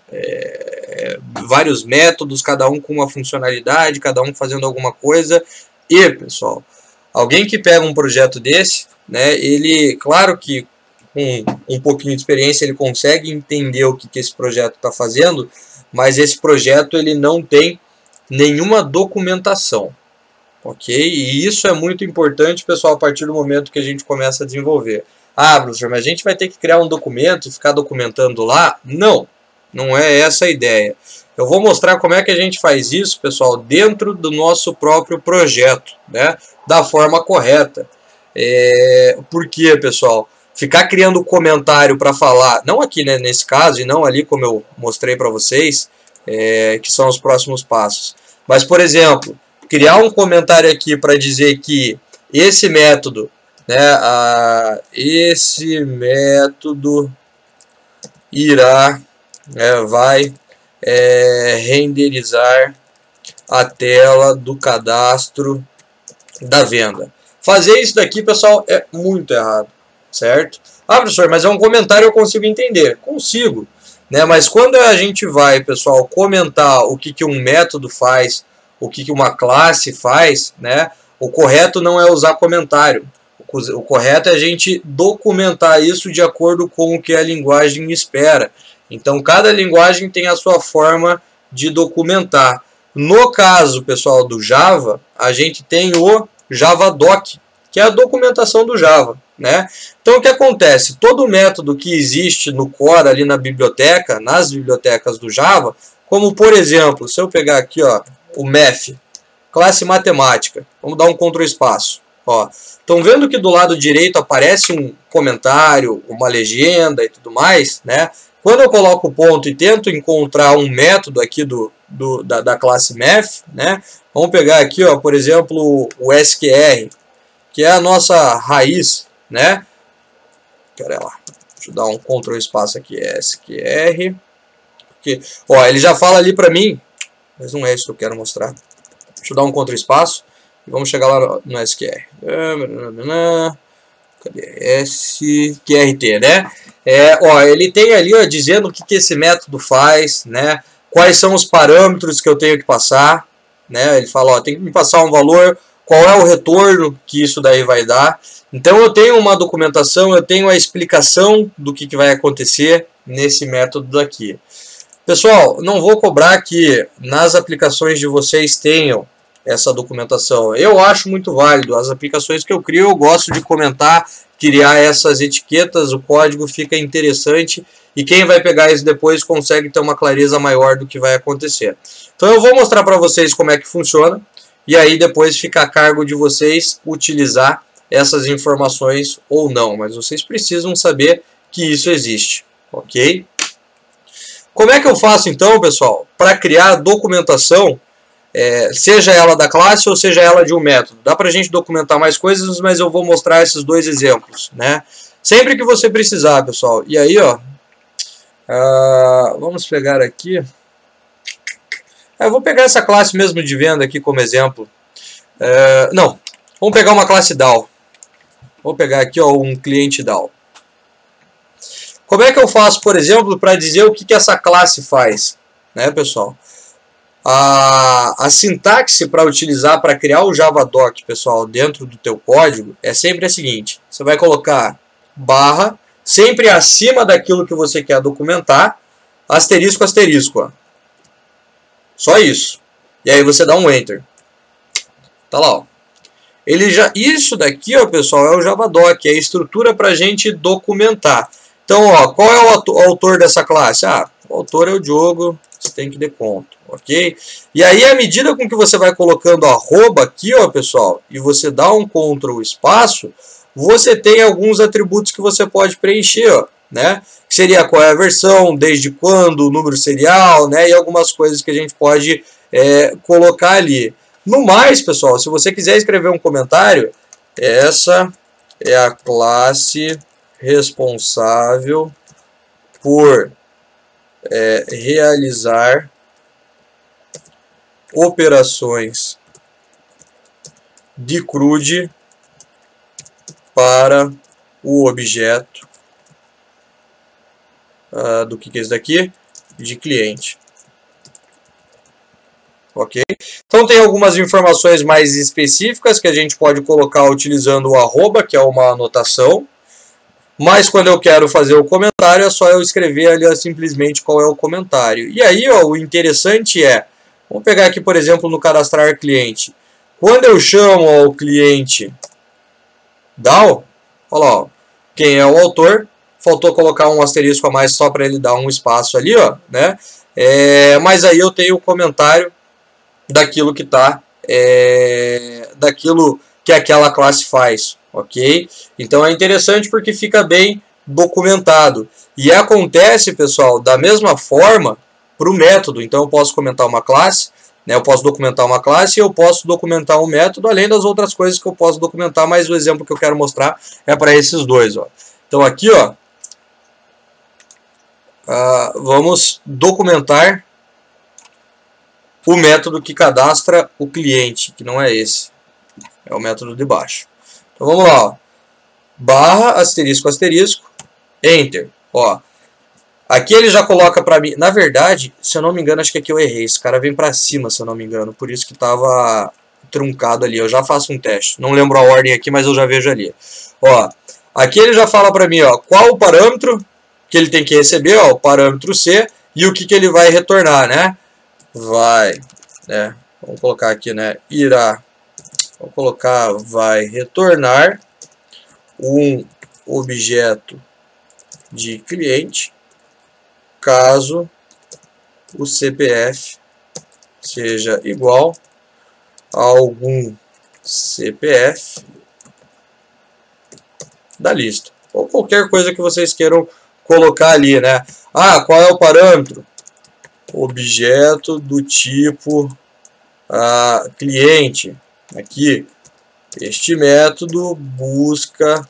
métodos, cada um com uma funcionalidade, cada um fazendo alguma coisa. E, pessoal, alguém que pega um projeto desse, né, ele, claro que com um pouquinho de experiência ele consegue entender o que esse projeto está fazendo, mas esse projeto ele não tem nenhuma documentação. Ok? E isso é muito importante, pessoal, a partir do momento que a gente começa a desenvolver. Ah, professor, mas a gente vai ter que criar um documento e ficar documentando lá? Não, não é essa a ideia. Eu vou mostrar como é que a gente faz isso, pessoal, dentro do nosso próprio projeto, né? Da forma correta. Por quê, pessoal? Ficar criando comentário para falar, não aqui, né, nesse caso, e não ali como eu mostrei para vocês, que são os próximos passos. Mas, por exemplo, criar um comentário aqui para dizer que esse método, né, esse método irá, vai renderizar a tela do cadastro da venda. Fazer isso daqui, pessoal, é muito errado, certo? Ah, professor, mas é um comentário, eu consigo entender. Consigo, né? Mas quando a gente vai, pessoal, comentar o que um método faz, o que uma classe faz, né? O correto não é usar comentário. O correto é a gente documentar isso de acordo com o que a linguagem espera. Então, cada linguagem tem a sua forma de documentar. No caso, pessoal, do Java, a gente tem o Javadoc, que é a documentação do Java, né? Então, o que acontece? Todo método que existe no core, ali na biblioteca, nas bibliotecas do Java, como, por exemplo, se eu pegar aqui, ó, o math, classe matemática, vamos dar um Ctrl espaço. Estão vendo que do lado direito aparece um comentário, uma legenda e tudo mais, né? Quando eu coloco o ponto e tento encontrar um método aqui da classe math, né? Vamos pegar aqui, ó, por exemplo, o SQR, que é a nossa raiz, né? Pera lá, deixa eu dar um Ctrl espaço aqui, SQR. Porque, ó, ele já fala ali para mim, mas não é isso que eu quero mostrar. Deixa eu dar um Ctrl espaço e vamos chegar lá no SQR. Cadê? SQRT, né? Ó, ele tem ali, ó, dizendo o que esse método faz, né? Quais são os parâmetros que eu tenho que passar, né? Ele fala, ó, tem que me passar um valor, qual é o retorno que isso daí vai dar. Então eu tenho uma documentação, eu tenho a explicação do que vai acontecer nesse método daqui. Pessoal, não vou cobrar que nas aplicações de vocês tenham essa documentação. Eu acho muito válido. As aplicações que eu crio, eu gosto de comentar, criar essas etiquetas, o código fica interessante e quem vai pegar isso depois consegue ter uma clareza maior do que vai acontecer. Então eu vou mostrar para vocês como é que funciona e aí depois fica a cargo de vocês utilizar essas informações ou não, mas vocês precisam saber que isso existe, ok? Como é que eu faço então, pessoal, para criar documentação, seja ela da classe ou seja ela de um método? Dá para a gente documentar mais coisas, mas eu vou mostrar esses 2 exemplos, né? Sempre que você precisar, pessoal. E aí, ó, vamos pegar aqui. Eu vou pegar essa classe mesmo de venda aqui como exemplo. Não, vamos pegar uma classe DAO. Vou pegar aqui, ó, um cliente DAO. Como é que eu faço, por exemplo, para dizer o que essa classe faz, né, pessoal? A sintaxe para utilizar para criar o Javadoc, pessoal, dentro do teu código é sempre a seguinte: você vai colocar barra, sempre acima daquilo que você quer documentar, asterisco, asterisco, ó. Só isso. E aí você dá um Enter. Tá lá, ó. Isso daqui, ó, pessoal, é o Javadoc, é a estrutura para a gente documentar. Então, ó, qual é o autor dessa classe? Ah, o autor é o Diogo, você tem que dar conta, ok? E aí, à medida com que você vai colocando arroba aqui, ó, pessoal, e você dá um Ctrl espaço, você tem alguns atributos que você pode preencher, ó, né? Que seria qual é a versão, desde quando, o número serial, né? E algumas coisas que a gente pode colocar ali. No mais, pessoal, se você quiser escrever um comentário, essa é a classe responsável por realizar operações de CRUD para o objeto do que é isso daqui? De cliente. Ok? Então tem algumas informações mais específicas que a gente pode colocar utilizando o arroba, que é uma anotação. Mas quando eu quero fazer o comentário, é só eu escrever ali simplesmente qual é o comentário. E aí, ó, o interessante vamos pegar aqui, por exemplo, no cadastrar cliente. Quando eu chamo ao cliente DAO, olha lá, ó, quem é o autor, faltou colocar um asterisco a mais só para ele dar um espaço ali, ó, né? Mas aí eu tenho o comentário daquilo que tá, daquilo que aquela classe faz, ok? Então é interessante porque fica bem documentado. E acontece, pessoal, da mesma forma para o método. Então eu posso comentar uma classe, né? Eu posso documentar uma classe e eu posso documentar um método, além das outras coisas que eu posso documentar, mas o exemplo que eu quero mostrar é para esses dois, ó. Então aqui, ó, vamos documentar o método que cadastra o cliente, que não é esse, é o método de baixo. Então vamos lá, ó. Barra, asterisco, asterisco, enter. Ó, aqui ele já coloca para mim, na verdade, se eu não me engano, acho que aqui eu errei, esse cara vem para cima, se eu não me engano, por isso que estava truncado ali. Eu já faço um teste, não lembro a ordem aqui, mas eu já vejo ali. Ó, aqui ele já fala para mim, ó, qual o parâmetro que ele tem que receber, ó, o parâmetro C, e o que ele vai retornar, né? Vamos colocar aqui, né, vamos colocar, vai retornar um objeto de cliente, caso o CPF seja igual a algum CPF da lista, ou qualquer coisa que vocês queiram colocar ali, né? Ah, qual é o parâmetro? Objeto do tipo cliente. Aqui, este método busca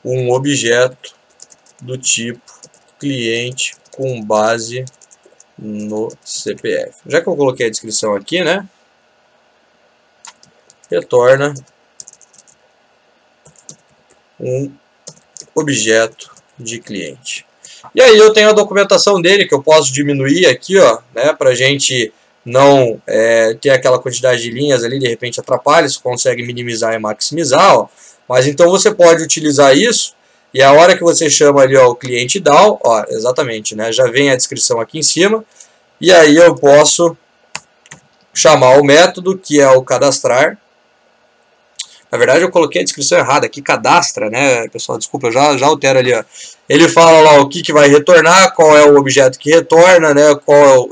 um objeto do tipo cliente com base no CPF. Já que eu coloquei a descrição aqui, né? Retorna um objeto de cliente. E aí eu tenho a documentação dele, que eu posso diminuir aqui, ó, né, para a gente não ter aquela quantidade de linhas ali, de repente atrapalha, você consegue minimizar e maximizar, ó. Mas então você pode utilizar isso, e a hora que você chama ali, ó, o cliente DAO, ó, exatamente, né, já vem a descrição aqui em cima, e aí eu posso chamar o método, que é o cadastrar. Na verdade eu coloquei a descrição errada aqui, cadastra, né, pessoal, desculpa, eu já altero ali, ó. Ele fala lá o que vai retornar, qual é o objeto que retorna, né,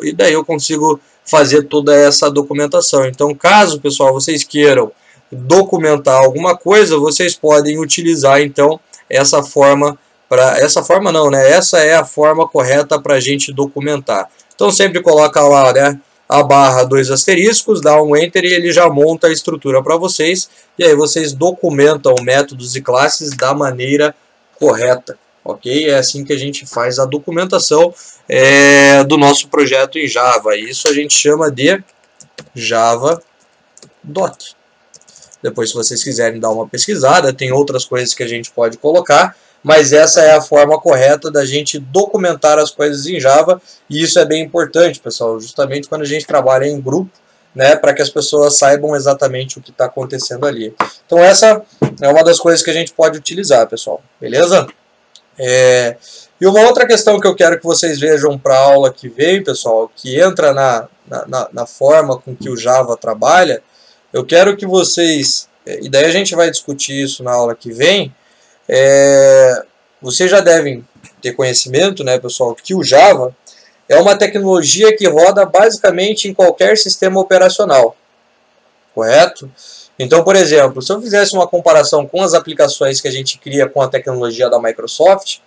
e daí eu consigo fazer toda essa documentação. Então, caso, pessoal, vocês queiram documentar alguma coisa, vocês podem utilizar, então, essa forma, essa é a forma correta para a gente documentar. Então, sempre coloca lá, né, a barra, 2 asteriscos, dá um enter e ele já monta a estrutura para vocês, e aí vocês documentam métodos e classes da maneira correta, ok? É assim que a gente faz a documentação do nosso projeto em Java. Isso a gente chama de Javadoc. Depois, se vocês quiserem dar uma pesquisada, tem outras coisas que a gente pode colocar, mas essa é a forma correta da gente documentar as coisas em Java, e isso é bem importante, pessoal, justamente quando a gente trabalha em grupo, né, para que as pessoas saibam exatamente o que está acontecendo ali. Então essa é uma das coisas que a gente pode utilizar, pessoal, beleza? E uma outra questão que eu quero que vocês vejam para a aula que vem, pessoal, que entra na forma com que o Java trabalha, eu quero que vocês, e daí a gente vai discutir isso na aula que vem, vocês já devem ter conhecimento, né, pessoal, que o Java é uma tecnologia que roda basicamente em qualquer sistema operacional, correto? Então, por exemplo, se eu fizesse uma comparação com as aplicações que a gente cria com a tecnologia da Microsoft,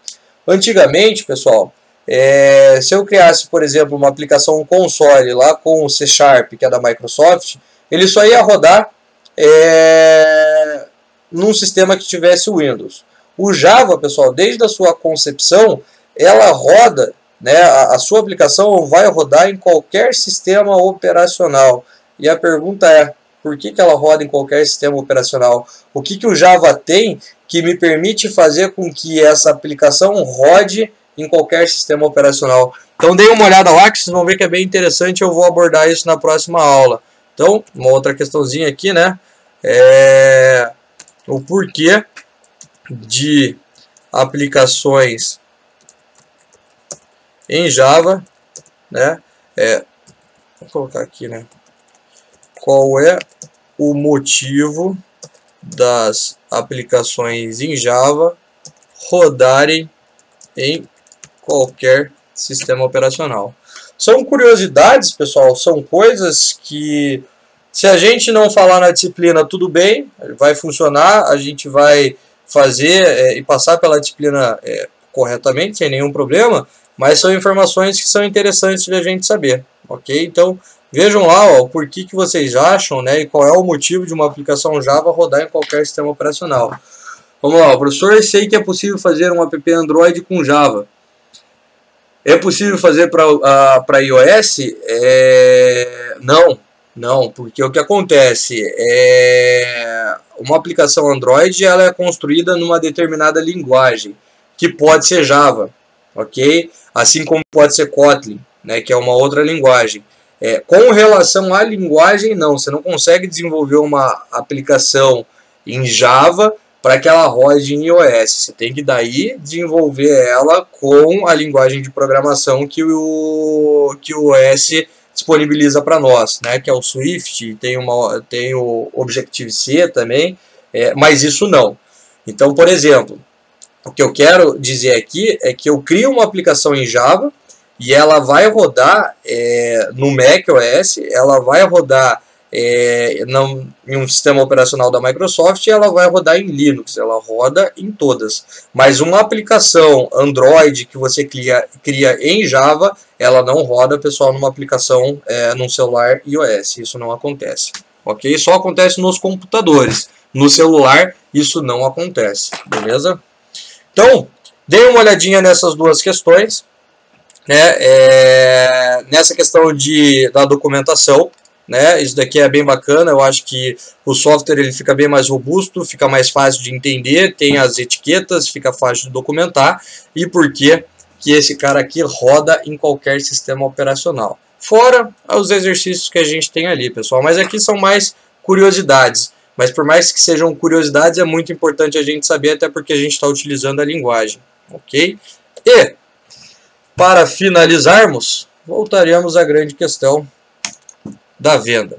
antigamente, pessoal, se eu criasse, por exemplo, uma aplicação console lá com o C#, que é da Microsoft, ele só ia rodar num sistema que tivesse o Windows. O Java, pessoal, desde a sua concepção, ela roda, né, a sua aplicação vai rodar em qualquer sistema operacional. E a pergunta é, por que ela roda em qualquer sistema operacional? O que o Java tem que me permite fazer com que essa aplicação rode em qualquer sistema operacional? Então, deem uma olhada lá que vocês vão ver que é bem interessante. Eu vou abordar isso na próxima aula. Então, uma outra questãozinha aqui, né? O porquê de aplicações em Java, né? Vou colocar aqui, né? Qual é o motivo das aplicações em Java rodarem em qualquer sistema operacional? São curiosidades, pessoal, são coisas que, se a gente não falar na disciplina, tudo bem, vai funcionar, a gente vai fazer e passar pela disciplina corretamente, sem nenhum problema, mas são informações que são interessantes de a gente saber, ok? Então, vejam lá o porquê que vocês acham, né, e qual é o motivo de uma aplicação Java rodar em qualquer sistema operacional. Vamos lá, professor, sei que é possível fazer um app Android com Java. É possível fazer para iOS? Não, porque o que acontece uma aplicação Android ela é construída numa determinada linguagem, que pode ser Java, ok? Assim como pode ser Kotlin, né, que é uma outra linguagem. Com relação à linguagem, não, você não consegue desenvolver uma aplicação em Java para que ela rode em iOS. Você tem que daí desenvolver ela com a linguagem de programação que o iOS disponibiliza para nós, né? Que é o Swift, tem o Objective-C também, mas isso não. Então, por exemplo, o que eu quero dizer aqui é que eu crio uma aplicação em Java e ela vai rodar no macOS, ela vai rodar em um sistema operacional da Microsoft e ela vai rodar em Linux, ela roda em todas. Mas uma aplicação Android que você cria em Java, ela não roda, pessoal, numa aplicação num celular iOS. Isso não acontece, ok? Só acontece nos computadores. No celular, isso não acontece, beleza? Então, dê uma olhadinha nessas duas questões, né? Nessa questão da documentação, né? Isso daqui é bem bacana, eu acho que o software ele fica bem mais robusto, fica mais fácil de entender, tem as etiquetas, fica fácil de documentar, e por que esse cara aqui roda em qualquer sistema operacional. Fora os exercícios que a gente tem ali, pessoal, mas aqui são mais curiosidades, mas por mais que sejam curiosidades, é muito importante a gente saber, até porque a gente está utilizando a linguagem, ok? E, para finalizarmos, voltaremos à grande questão da venda.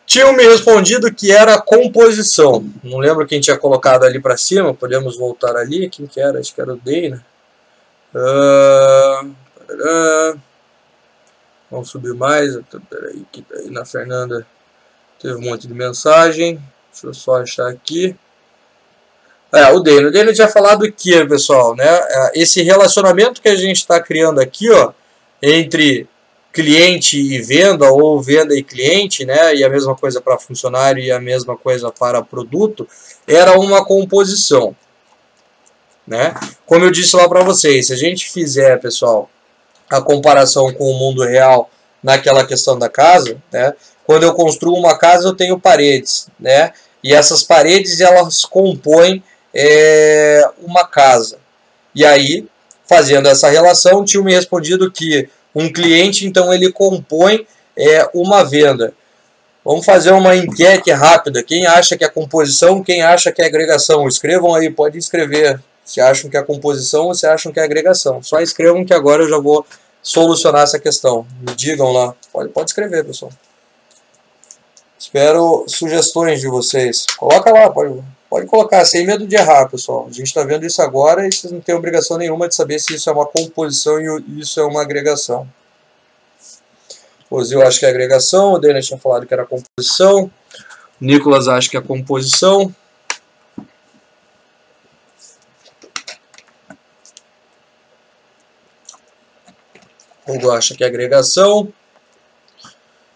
Tinham me respondido que era a composição. Não lembro quem tinha colocado ali para cima. Podemos voltar ali. Quem que era? Acho que era o Dana. Vamos subir mais. Peraí, que aí na Fernanda teve um monte de mensagem. Deixa eu só achar aqui. O Dana. O Dana tinha falado que, pessoal, né? Esse relacionamento que a gente está criando aqui, ó, entre cliente e venda, ou venda e cliente, né, e a mesma coisa para funcionário e a mesma coisa para produto, era uma composição, né? Como eu disse lá para vocês, se a gente fizer, pessoal, a comparação com o mundo real naquela questão da casa, né, quando eu construo uma casa eu tenho paredes, né, e essas paredes elas compõem uma casa. E aí, fazendo essa relação, tinha me respondido que um cliente, então, ele compõe uma venda. Vamos fazer uma enquete rápida. Quem acha que é composição, quem acha que é agregação? Escrevam aí, pode escrever. Se acham que é composição ou se acham que é agregação. Só escrevam que agora eu já vou solucionar essa questão. Me digam lá. Pode escrever, pessoal. Espero sugestões de vocês. Coloca lá, pode colocar, sem medo de errar, pessoal. A gente está vendo isso agora e vocês não têm obrigação nenhuma de saber se isso é uma composição e isso é uma agregação. O Zil acha que é agregação, o Daniel tinha falado que era composição. O Nicolas acha que é composição. O Hugo acha que é agregação.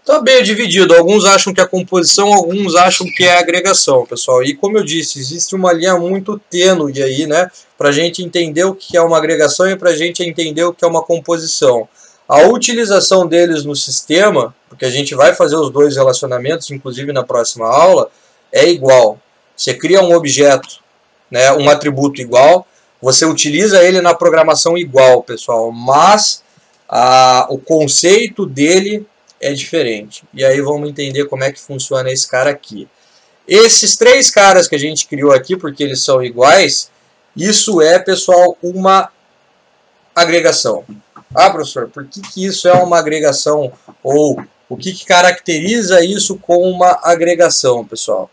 Está bem dividido. Alguns acham que é composição, alguns acham que é agregação, pessoal. E como eu disse, existe uma linha muito tênue aí, né? Para a gente entender o que é uma agregação e para a gente entender o que é uma composição. A utilização deles no sistema, porque a gente vai fazer os dois relacionamentos, inclusive na próxima aula, é igual. Você cria um objeto, né, um atributo igual, você utiliza ele na programação igual, pessoal, mas o conceito dele é diferente. E aí vamos entender como é que funciona esse cara aqui. Esses três caras que a gente criou aqui, porque eles são iguais, isso é, pessoal, uma agregação. Ah, professor, por que isso é uma agregação? Ou o que caracteriza isso como uma agregação, pessoal?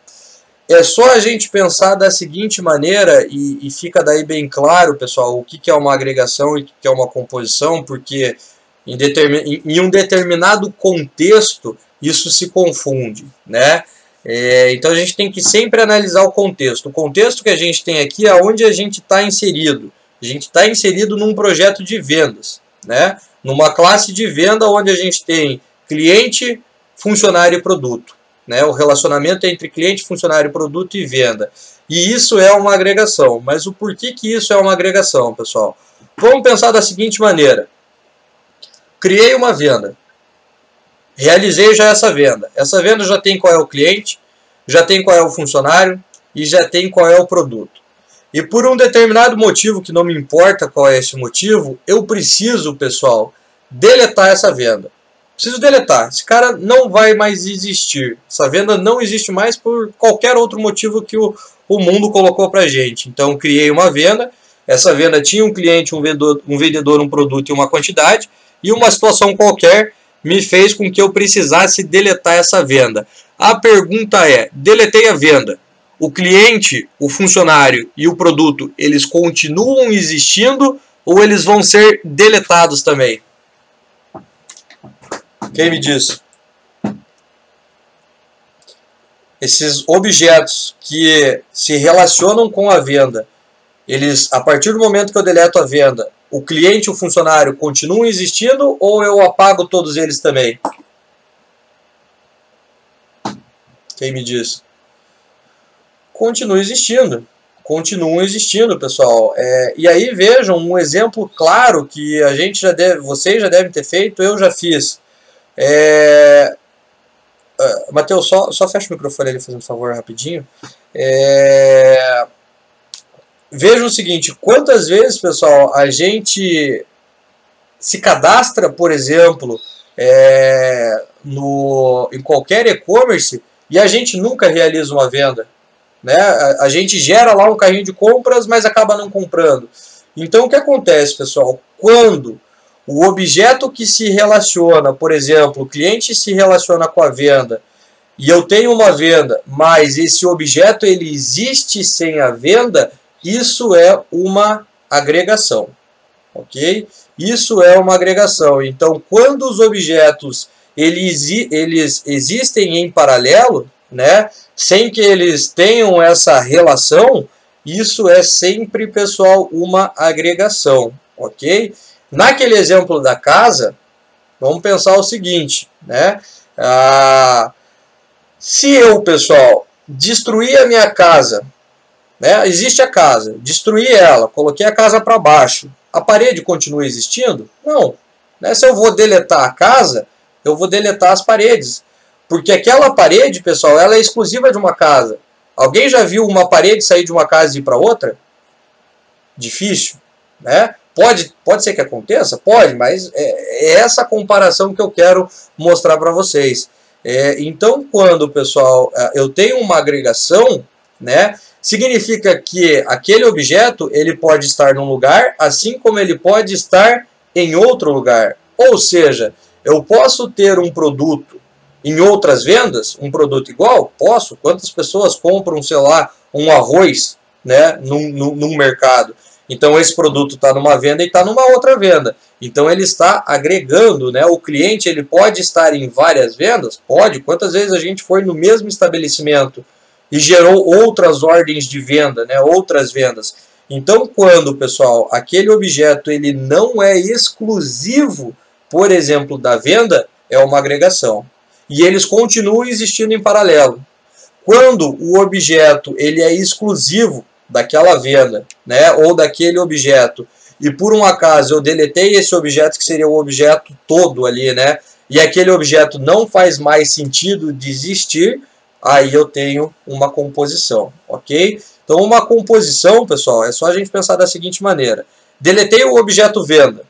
É só a gente pensar da seguinte maneira e fica daí bem claro, pessoal, o que é uma agregação e o que é uma composição, porque em um determinado contexto isso se confunde, né? Então a gente tem que sempre analisar o contexto. O contexto que a gente tem aqui é onde a gente está inserido. A gente está inserido num projeto de vendas, né? Numa classe de venda onde a gente tem cliente, funcionário e produto, né? O relacionamento entre cliente, funcionário, produto e venda. E isso é uma agregação. Mas o porquê que isso é uma agregação, pessoal? Vamos pensar da seguinte maneira. Criei uma venda. Realizei já essa venda. Essa venda já tem qual é o cliente, já tem qual é o funcionário e já tem qual é o produto. E por um determinado motivo, que não me importa qual é esse motivo, eu preciso, pessoal, deletar essa venda. Preciso deletar. Esse cara não vai mais existir. Essa venda não existe mais por qualquer outro motivo que o mundo colocou pra gente. Então, criei uma venda. Essa venda tinha um cliente, um vendedor, um produto e uma quantidade. E uma situação qualquer me fez com que eu precisasse deletar essa venda. A pergunta é, deletei a venda. O cliente, o funcionário e o produto, eles continuam existindo ou eles vão ser deletados também? Quem me diz? Esses objetos que se relacionam com a venda, eles, a partir do momento que eu deleto a venda, o cliente e o funcionário continuam existindo ou eu apago todos eles também? Quem me diz? Continua existindo. Continuam existindo, pessoal. E aí vejam um exemplo claro que a gente já deve, vocês já devem ter feito, eu já fiz. Matheus, só fecha o microfone ali, fazendo um favor rapidinho. Vejam o seguinte, quantas vezes, pessoal, a gente se cadastra, por exemplo, em qualquer e-commerce e a gente nunca realiza uma venda. Né? A gente gera lá um carrinho de compras, mas acaba não comprando. Então o que acontece, pessoal? Quando o objeto que se relaciona, por exemplo, o cliente se relaciona com a venda e eu tenho uma venda, mas esse objeto ele existe sem a venda, isso é uma agregação, ok? Isso é uma agregação. Então, quando os objetos eles existem em paralelo, né, sem que eles tenham essa relação, isso é sempre, pessoal, uma agregação, ok? Naquele exemplo da casa, vamos pensar o seguinte, né? Se eu, pessoal, destruir a minha casa, né? Existe a casa, destruí ela, coloquei a casa para baixo, a parede continua existindo? Não. Né? Se eu vou deletar a casa, eu vou deletar as paredes. Porque aquela parede, pessoal, ela é exclusiva de uma casa. Alguém já viu uma parede sair de uma casa e ir para outra? Difícil, né? Pode ser que aconteça? Pode, mas é essa comparação que eu quero mostrar para vocês. Então, quando, pessoal, eu tenho uma agregação, né? significa que aquele objeto ele pode estar num lugar, assim como ele pode estar em outro lugar. Ou seja, eu posso ter um produto em outras vendas, um produto igual? Posso. Quantas pessoas compram, sei lá, um arroz, né, num mercado? Então esse produto está numa venda e está numa outra venda. Então ele está agregando, né? O cliente ele pode estar em várias vendas? Pode. Quantas vezes a gente foi no mesmo estabelecimento e gerou outras ordens de venda, né? Outras vendas. Então quando, pessoal, aquele objeto ele não é exclusivo, por exemplo, da venda, é uma agregação. E eles continuam existindo em paralelo. Quando o objeto ele é exclusivo daquela venda, né, ou daquele objeto, e por um acaso eu deletei esse objeto, que seria o objeto todo ali, né, e aquele objeto não faz mais sentido de existir, aí eu tenho uma composição, ok? Então uma composição, pessoal, é só a gente pensar da seguinte maneira: deletei o objeto venda,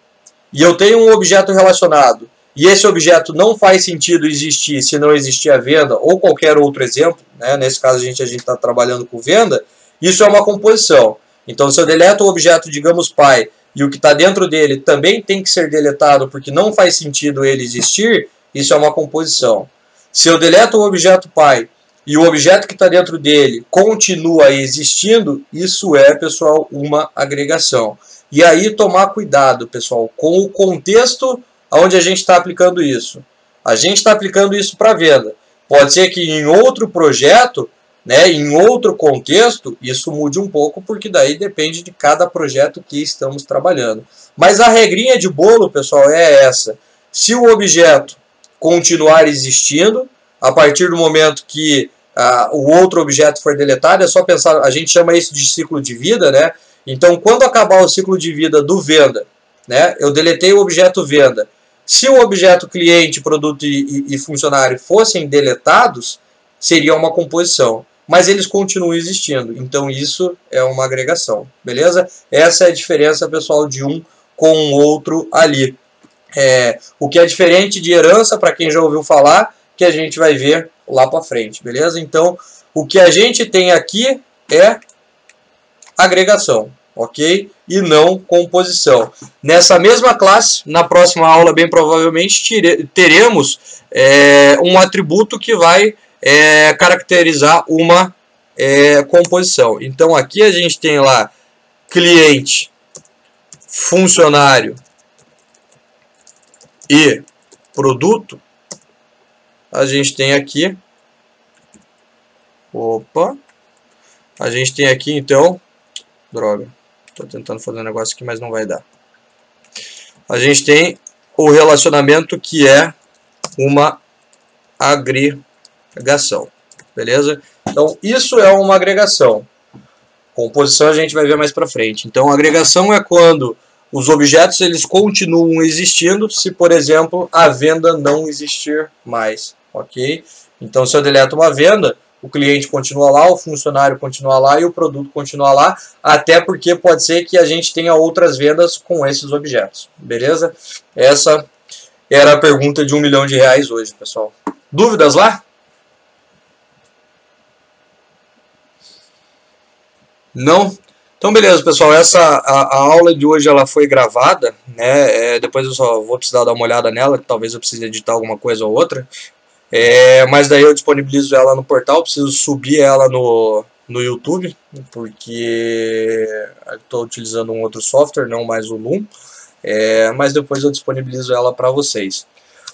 e eu tenho um objeto relacionado, e esse objeto não faz sentido existir se não existir a venda, ou qualquer outro exemplo, né, nesse caso a gente está trabalhando com venda. Isso é uma composição. Então, se eu deleto o objeto, digamos, pai, e o que está dentro dele também tem que ser deletado porque não faz sentido ele existir, isso é uma composição. Se eu deleto o objeto pai e o objeto que está dentro dele continua existindo, isso é, pessoal, uma agregação. E aí tomar cuidado, pessoal, com o contexto onde a gente está aplicando isso. A gente está aplicando isso para venda. Pode ser que em outro projeto, né, em outro contexto, isso mude um pouco, porque daí depende de cada projeto que estamos trabalhando. Mas a regrinha de bolo, pessoal, é essa. Se o objeto continuar existindo, a partir do momento que o outro objeto for deletado, é só pensar, a gente chama isso de ciclo de vida, né? Então, quando acabar o ciclo de vida do venda, né, eu deletei o objeto venda. Se o objeto cliente, produto e funcionário fossem deletados, seria uma composição. Mas eles continuam existindo. Então isso é uma agregação, beleza? Essa é a diferença, pessoal, de um com o outro ali. O que é diferente de herança, para quem já ouviu falar, que a gente vai ver lá para frente, beleza? Então, o que a gente tem aqui é agregação, ok? E não composição. Nessa mesma classe, na próxima aula, bem provavelmente, teremos um atributo que vai caracterizar uma composição. Então aqui a gente tem lá cliente, funcionário e produto. A gente tem aqui, a gente tem aqui então, droga, estou tentando fazer um negócio aqui, mas não vai dar. A gente tem o relacionamento que é uma agregação, beleza? Então isso é uma agregação. Composição a gente vai ver mais para frente. Então agregação é quando os objetos eles continuam existindo se, por exemplo, a venda não existir mais, ok? Então se eu deleto uma venda, o cliente continua lá, o funcionário continua lá e o produto continua lá, até porque pode ser que a gente tenha outras vendas com esses objetos, beleza? Essa era a pergunta de R$1 milhão hoje, pessoal. Dúvidas lá? Não? Então beleza, pessoal, a aula de hoje ela foi gravada, né? Depois eu só vou precisar dar uma olhada nela, talvez eu precise editar alguma coisa ou outra, mas daí eu disponibilizo ela no portal, preciso subir ela no YouTube, porque estou utilizando um outro software, não mais o Loom, mas depois eu disponibilizo ela para vocês.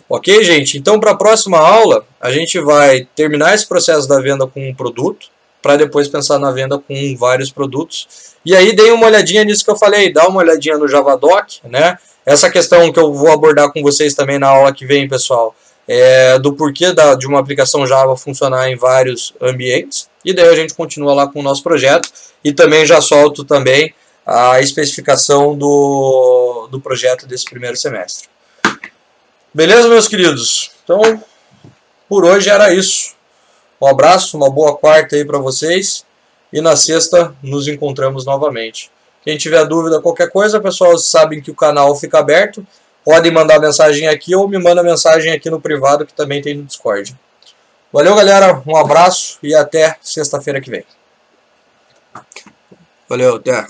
Ok, gente? Então para a próxima aula a gente vai terminar esse processo da venda com um produto, para depois pensar na venda com vários produtos. E aí dei uma olhadinha nisso que eu falei, dá uma olhadinha no Javadoc, né? Essa questão que eu vou abordar com vocês também na aula que vem, pessoal, do porquê de uma aplicação Java funcionar em vários ambientes. E daí a gente continua lá com o nosso projeto e também já solto também a especificação do projeto desse primeiro semestre. Beleza, meus queridos? Então, por hoje era isso. Um abraço, uma boa quarta aí para vocês. E na sexta nos encontramos novamente. Quem tiver dúvida, qualquer coisa, pessoal, sabem que o canal fica aberto. Podem mandar mensagem aqui ou me manda mensagem aqui no privado que também tem no Discord. Valeu, galera. Um abraço e até sexta-feira que vem. Valeu, até!